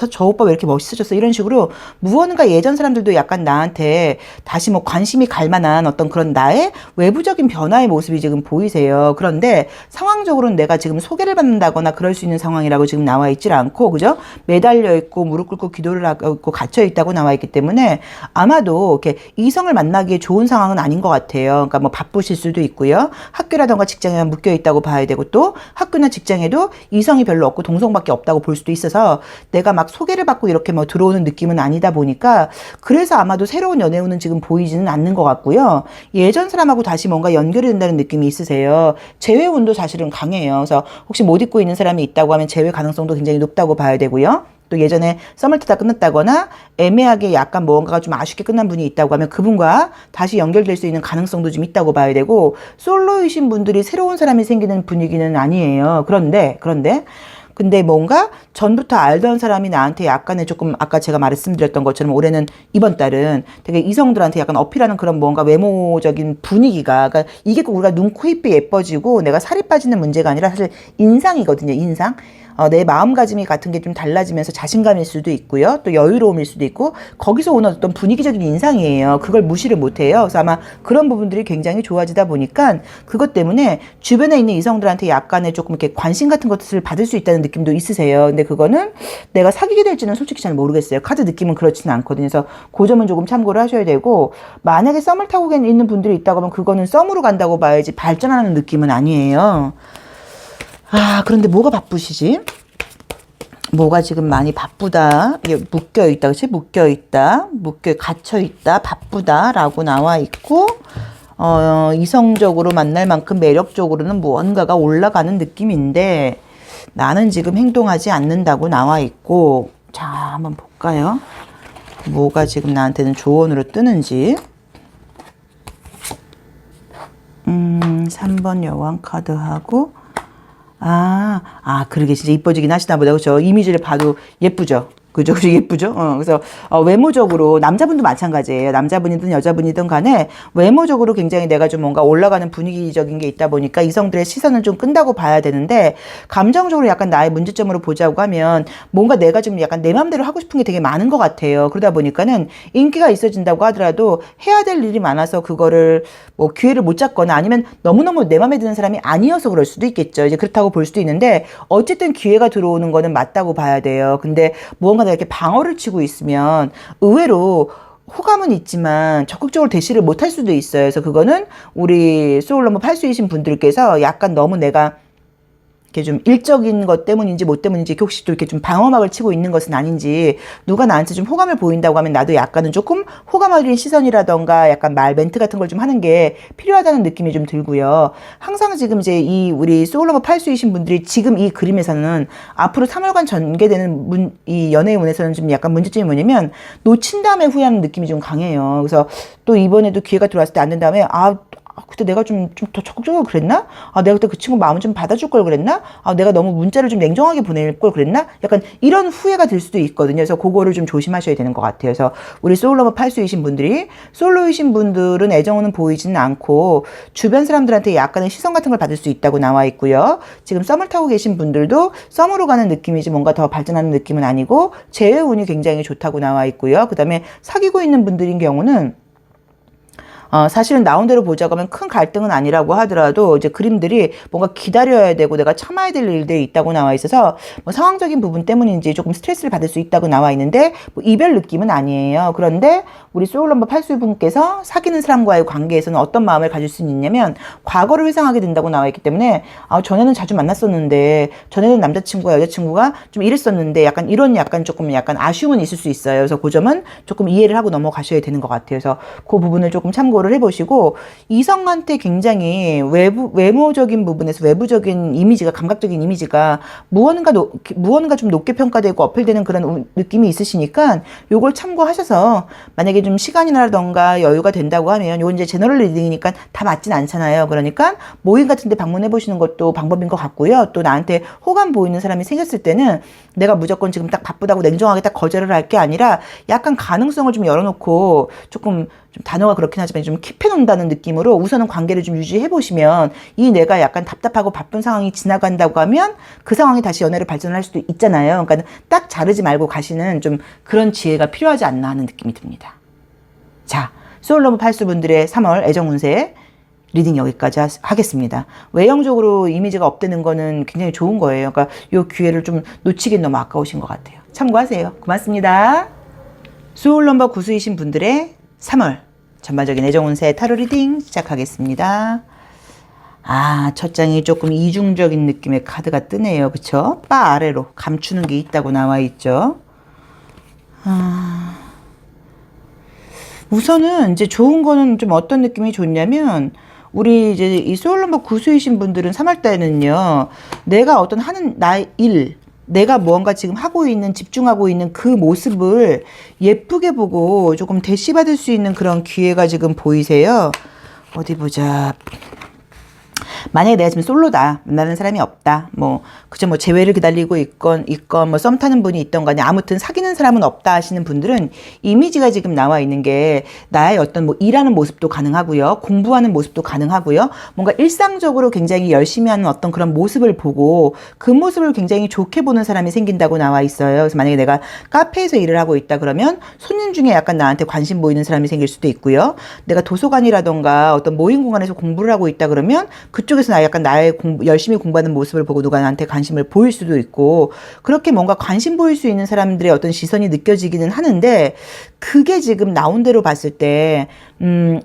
저 오빠 왜 이렇게 멋있어졌어? 이런 식으로 무언가 예전 사람들도 약간 나한테 다시 뭐 관심이 갈 만한 어떤 그런 나의 외부적인 변화의 모습이 지금 보이세요. 그런데 상황적으로는 내가 지금 소개를 받는다거나 그럴 수 있는 상황이라고 지금 나와 있질 않고, 그죠? 매달려 있고 무릎 꿇고 기도를 하고 갇혀 있다고 나와 있기 때문에 아마도 이렇게 이성을 만나기에 좋은 상황은 아닌 것 같아요. 그러니까 뭐 바쁘실 수도 있고요. 학교라던가 직장에만 묶여 있다고 봐야 되고, 또 학교나 직장에도 이성이 별로 없고 동성밖에 없다고 볼 수도 있어서 내가 막 소개를 받고 이렇게 뭐 들어오는 느낌은 아니다 보니까, 그래서 아마도 새로운 연애운은 지금 보이지는 않는 것 같고요. 예전 사람하고 다시 뭔가 연결이 된다는 느낌이 있으세요. 재회운도 사실은 강해요. 그래서 혹시 못 잊고 있는 사람이 있다고 하면 재회 가능성도 굉장히 높다고 봐야 되고요. 또 예전에 썸을 타다 끝났다거나 애매하게 약간 무언가가 좀 아쉽게 끝난 분이 있다고 하면 그분과 다시 연결될 수 있는 가능성도 좀 있다고 봐야 되고, 솔로이신 분들이 새로운 사람이 생기는 분위기는 아니에요. 근데 뭔가 전부터 알던 사람이 나한테 약간의 조금, 아까 제가 말씀드렸던 것처럼 올해는 이번 달은 되게 이성들한테 약간 어필하는 그런 뭔가 외모적인 분위기가, 그러니까 이게 꼭 우리가 눈, 코, 입이 예뻐지고 내가 살이 빠지는 문제가 아니라 사실 인상이거든요. 인상. 내 마음가짐이 같은 게 좀 달라지면서 자신감일 수도 있고요. 또 여유로움일 수도 있고, 거기서 오는 어떤 분위기적인 인상이에요. 그걸 무시를 못해요. 그래서 아마 그런 부분들이 굉장히 좋아지다 보니까 그것 때문에 주변에 있는 이성들한테 약간의 조금 이렇게 관심 같은 것을 받을 수 있다는 느낌도 있으세요. 근데 그거는 내가 사귀게 될지는 솔직히 잘 모르겠어요. 카드 느낌은 그렇지는 않거든요. 그래서 그 점은 조금 참고를 하셔야 되고, 만약에 썸을 타고 있는 분들이 있다고 하면 그거는 썸으로 간다고 봐야지 발전하는 느낌은 아니에요. 그런데 뭐가 바쁘시지? 뭐가 지금 많이 바쁘다. 이게 묶여있다. 그치? 갇혀있다. 바쁘다. 라고 나와 있고, 이성적으로 만날 만큼 매력적으로는 무언가가 올라가는 느낌인데, 나는 지금 행동하지 않는다고 나와 있고, 자, 한번 볼까요? 뭐가 지금 나한테는 조언으로 뜨는지. 3번 여왕 카드하고, 그러게 진짜 이뻐지긴 하시나 보다. 그렇죠? 이미지를 봐도 예쁘죠? 그죠? 예쁘죠? 그래서, 외모적으로, 남자분도 마찬가지예요. 남자분이든 여자분이든 간에 외모적으로 굉장히 내가 좀 뭔가 올라가는 분위기적인 게 있다 보니까 이성들의 시선을 좀 끈다고 봐야 되는데, 감정적으로 약간 나의 문제점으로 보자고 하면 뭔가 내가 좀 약간 내 맘대로 하고 싶은 게 되게 많은 것 같아요. 그러다 보니까는 인기가 있어진다고 하더라도 해야 될 일이 많아서 그거를 뭐 기회를 못 잡거나 아니면 너무너무 내 맘에 드는 사람이 아니어서 그럴 수도 있겠죠. 이제 그렇다고 볼 수도 있는데, 어쨌든 기회가 들어오는 거는 맞다고 봐야 돼요. 근데 무언가 내가 이렇게 방어를 치고 있으면 의외로 호감은 있지만 적극적으로 대시를 못할 수도 있어요. 그래서 그거는 우리 소울 넘버 8수이신 분들께서 약간 너무 내가 이렇게 좀 일적인 것 때문인지 뭐 때문인지 혹시 또 이렇게 좀 방어막을 치고 있는 것은 아닌지, 누가 나한테 좀 호감을 보인다고 하면 나도 약간은 조금 호감 어린 시선이라던가 약간 말 멘트 같은 걸 좀 하는 게 필요하다는 느낌이 좀 들고요. 항상 지금 이제 이 우리 소울러버 8수이신 분들이 지금 이 그림에서는 앞으로 3월간 전개되는 이 연애의 운에서는 좀 약간 문제점이 뭐냐면 놓친 다음에 후회하는 느낌이 좀 강해요. 그래서 또 이번에도 기회가 들어왔을 때 안 된 다음에 그때 내가 좀 더 적극적으로 그랬나? 내가 그때 그 친구 마음을 좀 받아줄 걸 그랬나? 내가 너무 문자를 좀 냉정하게 보낼 걸 그랬나? 약간 이런 후회가 들 수도 있거든요. 그래서 그거를 좀 조심하셔야 되는 것 같아요. 그래서 우리 소울러버 8수이신 분들이, 솔로이신 분들은 애정은 보이지는 않고 주변 사람들한테 약간의 시선 같은 걸 받을 수 있다고 나와 있고요. 지금 썸을 타고 계신 분들도 썸으로 가는 느낌이지 뭔가 더 발전하는 느낌은 아니고 재회 운이 굉장히 좋다고 나와 있고요. 그 다음에 사귀고 있는 분들인 경우는 사실은 나온 대로 보자고 하면 큰 갈등은 아니라고 하더라도 이제 그림들이 뭔가 기다려야 되고 내가 참아야 될 일들이 있다고 나와 있어서 뭐 상황적인 부분 때문인지 조금 스트레스를 받을 수 있다고 나와 있는데 뭐 이별 느낌은 아니에요. 그런데 우리 소울넘버 8수 분께서 사귀는 사람과의 관계에서는 어떤 마음을 가질 수 있냐면 과거를 회상하게 된다고 나와 있기 때문에 전에는 자주 만났었는데 전에는 남자친구와 여자친구가 좀 이랬었는데 약간 이런 조금 아쉬움은 있을 수 있어요. 그래서 그 점은 조금 이해를 하고 넘어가셔야 되는 것 같아요. 그래서 그 부분을 조금 참고를 해보시고, 이성한테 굉장히 외모적인 부분에서 외부적인 이미지가, 감각적인 이미지가 무언가 좀 높게 평가되고 어필되는 그런 느낌이 있으시니까 요걸 참고하셔서 만약에 좀 시간이라던가 여유가 된다고 하면, 요건 이제 제너럴 리딩이니까 다 맞진 않잖아요. 그러니까 모임 같은 데 방문해 보시는 것도 방법인 것 같고요. 또 나한테 호감 보이는 사람이 생겼을 때는 내가 무조건 지금 딱 바쁘다고 냉정하게 딱 거절을 할 게 아니라 약간 가능성을 좀 열어놓고 조금 좀 단어가 그렇긴 하지만 좀 킵해놓는다는 느낌으로 우선은 관계를 좀 유지해 보시면, 이 내가 약간 답답하고 바쁜 상황이 지나간다고 하면 그 상황이 다시 연애를 발전할 수도 있잖아요. 그러니까 딱 자르지 말고 가시는 좀 그런 지혜가 필요하지 않나 하는 느낌이 듭니다. 자, 소울러브 8수 분들의 3월 애정 운세 리딩 여기까지 하겠습니다. 외형적으로 이미지가 업되는 거는 굉장히 좋은 거예요. 그러니까 이 기회를 좀 놓치긴 너무 아까우신 것 같아요. 참고하세요. 고맙습니다. 소울 넘버 9수이신 분들의 3월 전반적인 애정 운세 타로 리딩 시작하겠습니다. 첫 장이 조금 이중적인 느낌의 카드가 뜨네요. 그쵸? 바 아래로 감추는 게 있다고 나와 있죠. 우선은 이제 좋은 거는 좀 어떤 느낌이 좋냐면, 우리 이제 이 소울 넘버 9수이신 분들은 3월 달에는요, 내가 어떤 하는 나의 일, 내가 무언가 지금 하고 있는, 집중하고 있는 그 모습을 예쁘게 보고 조금 대시받을 수 있는 그런 기회가 지금 보이세요. 어디 보자. 만약에 내가 지금 솔로다, 만나는 사람이 없다, 그저 재회를 기다리고 있건 뭐 썸 타는 분이 있던 간에 아무튼 사귀는 사람은 없다 하시는 분들은 이미지가 지금 나와 있는 게 나의 어떤 일하는 모습도 가능하고요, 공부하는 모습도 가능하고요, 뭔가 일상적으로 굉장히 열심히 하는 어떤 그런 모습을 보고 그 모습을 굉장히 좋게 보는 사람이 생긴다고 나와 있어요. 그래서 만약에 내가 카페에서 일을 하고 있다 그러면 손님 중에 약간 나한테 관심 보이는 사람이 생길 수도 있고요, 내가 도서관이라던가 어떤 모임 공간에서 공부를 하고 있다 그러면 그쪽에서 약간 나의 열심히 공부하는 모습을 보고 누가 나한테 관심을 보일 수도 있고, 그렇게 뭔가 관심 보일 수 있는 사람들의 어떤 시선이 느껴지기는 하는데, 그게 지금 나온 대로 봤을 때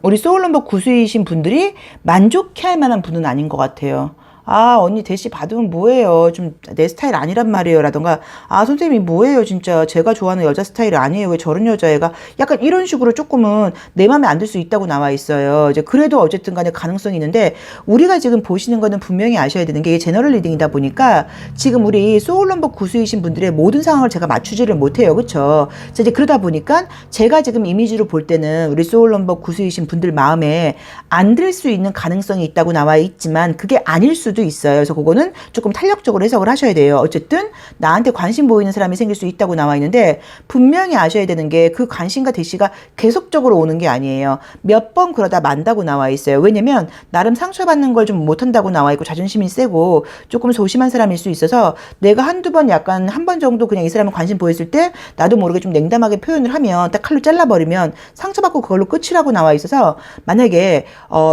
우리 소울 넘버 9수이신 분들이 만족해할 만한 분은 아닌 것 같아요. 언니 대시 받으면 뭐예요? 좀 내 스타일 아니란 말이에요. 라던가, 선생님이 뭐예요? 진짜 제가 좋아하는 여자 스타일이 아니에요. 왜 저런 여자애가? 약간 이런 식으로 조금은 내 맘에 안 들 수 있다고 나와 있어요. 이제 그래도 어쨌든 간에 가능성이 있는데, 우리가 지금 보시는 거는 분명히 아셔야 되는 게, 이게 제너럴 리딩이다 보니까 지금 우리 소울 넘버 9수이신 분들의 모든 상황을 제가 맞추지를 못해요. 그쵸? 이제 그러다 보니까 제가 지금 이미지로 볼 때는 우리 소울 넘버 9수이신 분들 마음에 안 들 수 있는 가능성이 있다고 나와 있지만 그게 아닐 수도 있어요. 그래서 그거는 조금 탄력적으로 해석을 하셔야 돼요. 어쨌든 나한테 관심 보이는 사람이 생길 수 있다고 나와 있는데, 분명히 아셔야 되는 게 그 관심과 대시가 계속적으로 오는 게 아니에요. 몇 번 그러다 만다고 나와 있어요. 왜냐면 나름 상처받는 걸 좀 못한다고 나와 있고 자존심이 세고 조금 소심한 사람일 수 있어서, 내가 한두 번 약간 한 번 정도 그냥 이 사람은 관심 보였을 때 나도 모르게 좀 냉담하게 표현을 하면 딱 칼로 잘라버리면 상처받고 그걸로 끝이라고 나와 있어서, 만약에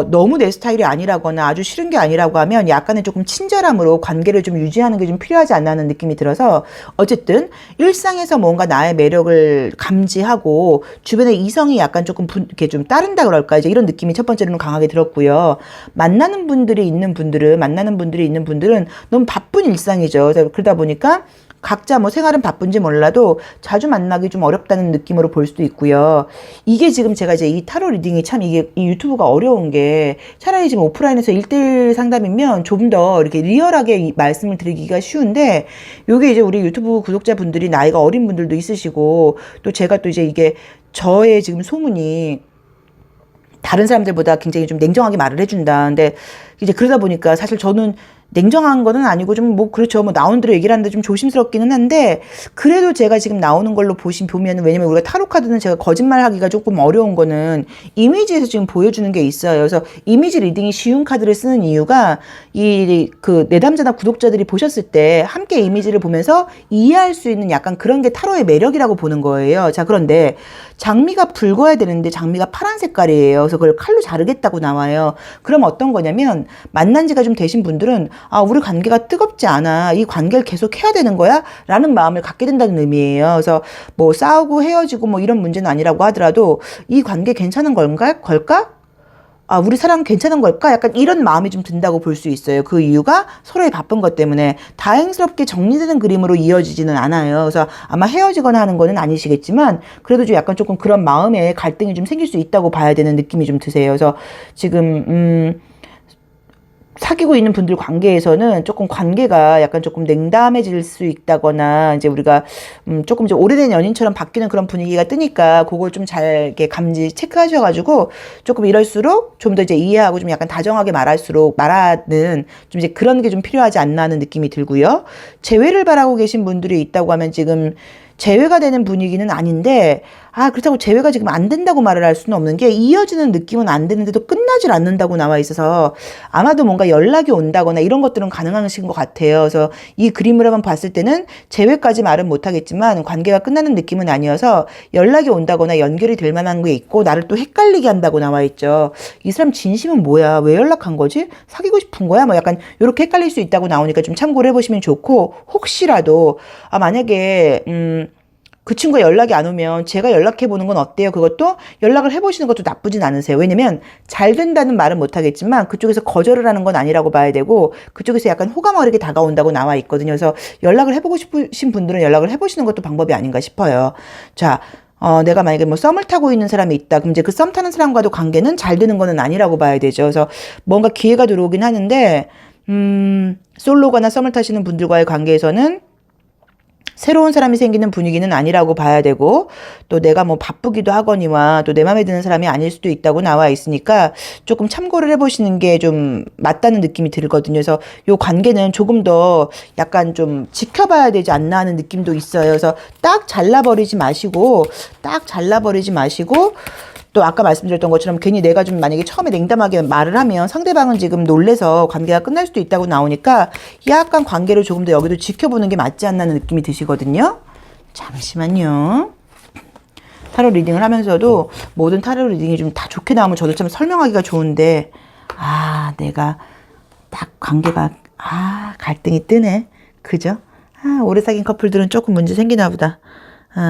너무 내 스타일이 아니라거나 아주 싫은 게 아니라고 하면 약간 약간의 조금 친절함으로 관계를 좀 유지하는 게 좀 필요하지 않나 하는 느낌이 들어서 어쨌든 일상에서 뭔가 나의 매력을 감지하고 주변의 이성이 약간 조금 이렇게 좀 따른다 그럴까 이제 이런 느낌이 첫 번째로는 강하게 들었고요. 만나는 분들이 있는 분들은 너무 바쁜 일상이죠. 그러다 보니까 각자 뭐 생활은 바쁜지 몰라도 자주 만나기 좀 어렵다는 느낌으로 볼 수도 있고요. 이게 지금 제가 이제 이 타로 리딩이 참 이게 이 유튜브가 어려운 게 차라리 지금 오프라인에서 1대1 상담이면 좀 더 이렇게 리얼하게 이 말씀을 드리기가 쉬운데 요게 이제 우리 유튜브 구독자분들이 나이가 어린 분들도 있으시고 또 제가 또 이제 이게 저의 지금 소문이 다른 사람들보다 굉장히 좀 냉정하게 말을 해준다. 근데 이제 그러다 보니까 사실 저는 냉정한 거는 아니고 좀 뭐 그렇죠. 뭐 나온 대로 얘기를 하는데 좀 조심스럽기는 한데 그래도 제가 지금 나오는 걸로 보면은 왜냐면 우리가 타로 카드는 제가 거짓말 하기가 조금 어려운 거는 이미지에서 지금 보여주는 게 있어요. 그래서 이미지 리딩이 쉬운 카드를 쓰는 이유가 이 그 내담자나 구독자들이 보셨을 때 함께 이미지를 보면서 이해할 수 있는 약간 그런 게 타로의 매력이라고 보는 거예요. 자, 그런데 장미가 붉어야 되는데 장미가 파란 색깔이에요. 그래서 그걸 칼로 자르겠다고 나와요. 그럼 어떤 거냐면 만난 지가 좀 되신 분들은 아, 우리 관계가 뜨겁지 않아. 이 관계를 계속 해야 되는 거야? 라는 마음을 갖게 된다는 의미예요. 그래서 뭐 싸우고 헤어지고 뭐 이런 문제는 아니라고 하더라도 이 관계 괜찮은 걸까? 아, 우리 사랑 괜찮은 걸까? 약간 이런 마음이 좀 든다고 볼 수 있어요. 그 이유가 서로의 바쁜 것 때문에 다행스럽게 정리되는 그림으로 이어지지는 않아요. 그래서 아마 헤어지거나 하는 거는 아니시겠지만 그래도 좀 약간 조금 그런 마음에 갈등이 좀 생길 수 있다고 봐야 되는 느낌이 좀 드세요. 그래서 지금 사귀고 있는 분들 관계에서는 조금 관계가 약간 조금 냉담해질 수 있다거나 이제 우리가 조금 이제 오래된 연인처럼 바뀌는 그런 분위기가 뜨니까 그걸 좀 잘 이렇게 감지 체크하셔가지고 조금 이럴수록 좀 더 이제 이해하고 좀 약간 다정하게 말하는 좀 이제 그런 게 좀 필요하지 않나 하는 느낌이 들고요. 재회를 바라고 계신 분들이 있다고 하면 지금 재회가 되는 분위기는 아닌데 아, 그렇다고 재회가 지금 안 된다고 말을 할 수는 없는 게 이어지는 느낌은 안 되는데도 끝나질 않는다고 나와 있어서 아마도 뭔가 연락이 온다거나 이런 것들은 가능하신 것 같아요. 그래서 이 그림을 한번 봤을 때는 재회까지 말은 못하겠지만 관계가 끝나는 느낌은 아니어서 연락이 온다거나 연결이 될 만한 게 있고 나를 또 헷갈리게 한다고 나와 있죠. 이 사람 진심은 뭐야? 왜 연락한 거지? 사귀고 싶은 거야? 뭐 약간 이렇게 헷갈릴 수 있다고 나오니까 좀 참고를 해보시면 좋고 혹시라도 아, 만약에 그 친구가 연락이 안 오면 제가 연락해보는 건 어때요? 그것도 연락을 해보시는 것도 나쁘진 않으세요. 왜냐면 잘 된다는 말은 못하겠지만 그쪽에서 거절을 하는 건 아니라고 봐야 되고 그쪽에서 약간 호감 어리게 다가온다고 나와 있거든요. 그래서 연락을 해보고 싶으신 분들은 연락을 해보시는 것도 방법이 아닌가 싶어요. 자, 내가 만약에 뭐 썸을 타고 있는 사람이 있다. 그럼 이제 그 썸 타는 사람과도 관계는 잘 되는 거는 아니라고 봐야 되죠. 그래서 뭔가 기회가 들어오긴 하는데, 솔로거나 썸을 타시는 분들과의 관계에서는 새로운 사람이 생기는 분위기는 아니라고 봐야 되고 또 내가 뭐 바쁘기도 하거니와 또 내 마음에 드는 사람이 아닐 수도 있다고 나와 있으니까 조금 참고를 해보시는 게 좀 맞다는 느낌이 들거든요. 그래서 요 관계는 조금 더 약간 좀 지켜봐야 되지 않나 하는 느낌도 있어요. 그래서 딱 잘라버리지 마시고 또 아까 말씀드렸던 것처럼 괜히 내가 좀 만약에 처음에 냉담하게 말을 하면 상대방은 지금 놀래서 관계가 끝날 수도 있다고 나오니까 약간 관계를 조금 더 여기도 지켜보는 게 맞지 않나는 느낌이 드시거든요. 잠시만요. 타로 리딩을 하면서도 모든 타로 리딩이 좀 다 좋게 나오면 저도 참 설명하기가 좋은데 아, 내가 딱 관계가 갈등이 뜨네. 그죠? 아, 오래 사귄 커플들은 조금 문제 생기나 보다.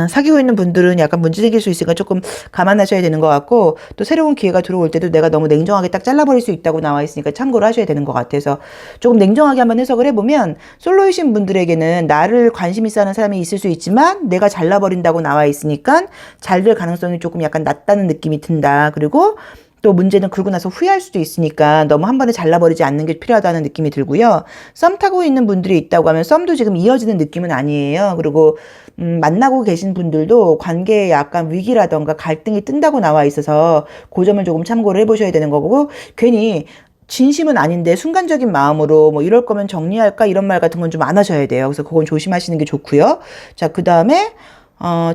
사귀고 있는 분들은 약간 문제 생길 수 있으니까 조금 감안하셔야 되는 것 같고 또 새로운 기회가 들어올 때도 내가 너무 냉정하게 딱 잘라버릴 수 있다고 나와 있으니까 참고를 하셔야 되는 것 같아서 조금 냉정하게 한번 해석을 해보면 솔로이신 분들에게는 나를 관심 있어 하는 사람이 있을 수 있지만 내가 잘라버린다고 나와 있으니까 잘 될 가능성이 조금 약간 낮다는 느낌이 든다. 그리고 또 문제는 그러고 나서 후회할 수도 있으니까 너무 한 번에 잘라버리지 않는 게 필요하다는 느낌이 들고요. 썸 타고 있는 분들이 있다고 하면 썸도 지금 이어지는 느낌은 아니에요. 그리고 만나고 계신 분들도 관계에 약간 위기라던가 갈등이 뜬다고 나와 있어서 그 점을 조금 참고를 해보셔야 되는 거고 괜히 진심은 아닌데 순간적인 마음으로 뭐 이럴 거면 정리할까 이런 말 같은 건 좀 안 하셔야 돼요. 그래서 그건 조심하시는 게 좋고요. 자, 그 다음에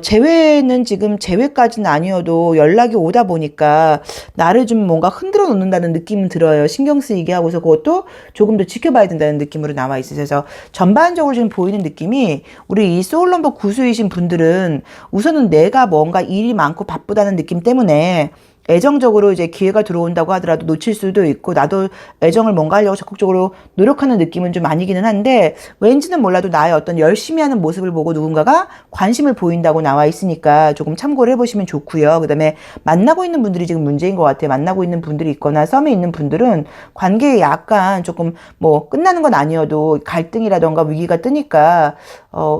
재회는 지금 재회까지는 아니어도 연락이 오다 보니까 나를 좀 뭔가 흔들어 놓는다는 느낌은 들어요. 신경 쓰이게 하고서 그것도 조금 더 지켜봐야 된다는 느낌으로 나와 있으셔서 전반적으로 지금 보이는 느낌이 우리 이 소울 넘버 9수이신 분들은 우선은 내가 뭔가 일이 많고 바쁘다는 느낌 때문에 애정적으로 이제 기회가 들어온다고 하더라도 놓칠 수도 있고, 나도 애정을 뭔가 하려고 적극적으로 노력하는 느낌은 좀 아니기는 한데, 왠지는 몰라도 나의 어떤 열심히 하는 모습을 보고 누군가가 관심을 보인다고 나와 있으니까 조금 참고를 해보시면 좋고요. 그 다음에 만나고 있는 분들이 지금 문제인 것 같아요. 만나고 있는 분들이 있거나 썸에 있는 분들은 관계에 약간 조금 뭐 끝나는 건 아니어도 갈등이라던가 위기가 뜨니까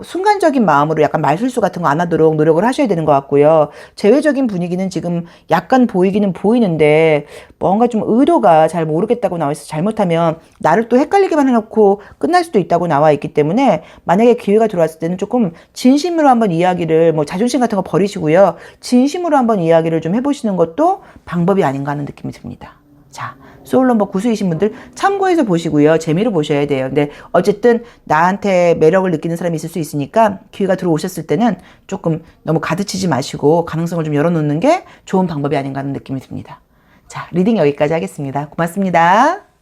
순간적인 마음으로 약간 말실수 같은 거 안 하도록 노력을 하셔야 되는 것 같고요. 제외적인 분위기는 지금 약간 보이기는 보이는데 뭔가 좀 의도가 잘 모르겠다고 나와 있어서 잘못하면 나를 또 헷갈리게만 해놓고 끝날 수도 있다고 나와 있기 때문에 만약에 기회가 들어왔을 때는 조금 진심으로 한번 이야기를 뭐 자존심 같은 거 버리시고요. 진심으로 한번 이야기를 좀 해보시는 것도 방법이 아닌가 하는 느낌이 듭니다. 자, 소울넘버 구수이신 분들 참고해서 보시고요. 재미로 보셔야 돼요. 근데 어쨌든 나한테 매력을 느끼는 사람이 있을 수 있으니까 기회가 들어오셨을 때는 조금 너무 가득치지 마시고 가능성을 좀 열어놓는 게 좋은 방법이 아닌가 하는 느낌이 듭니다. 자, 리딩 여기까지 하겠습니다. 고맙습니다.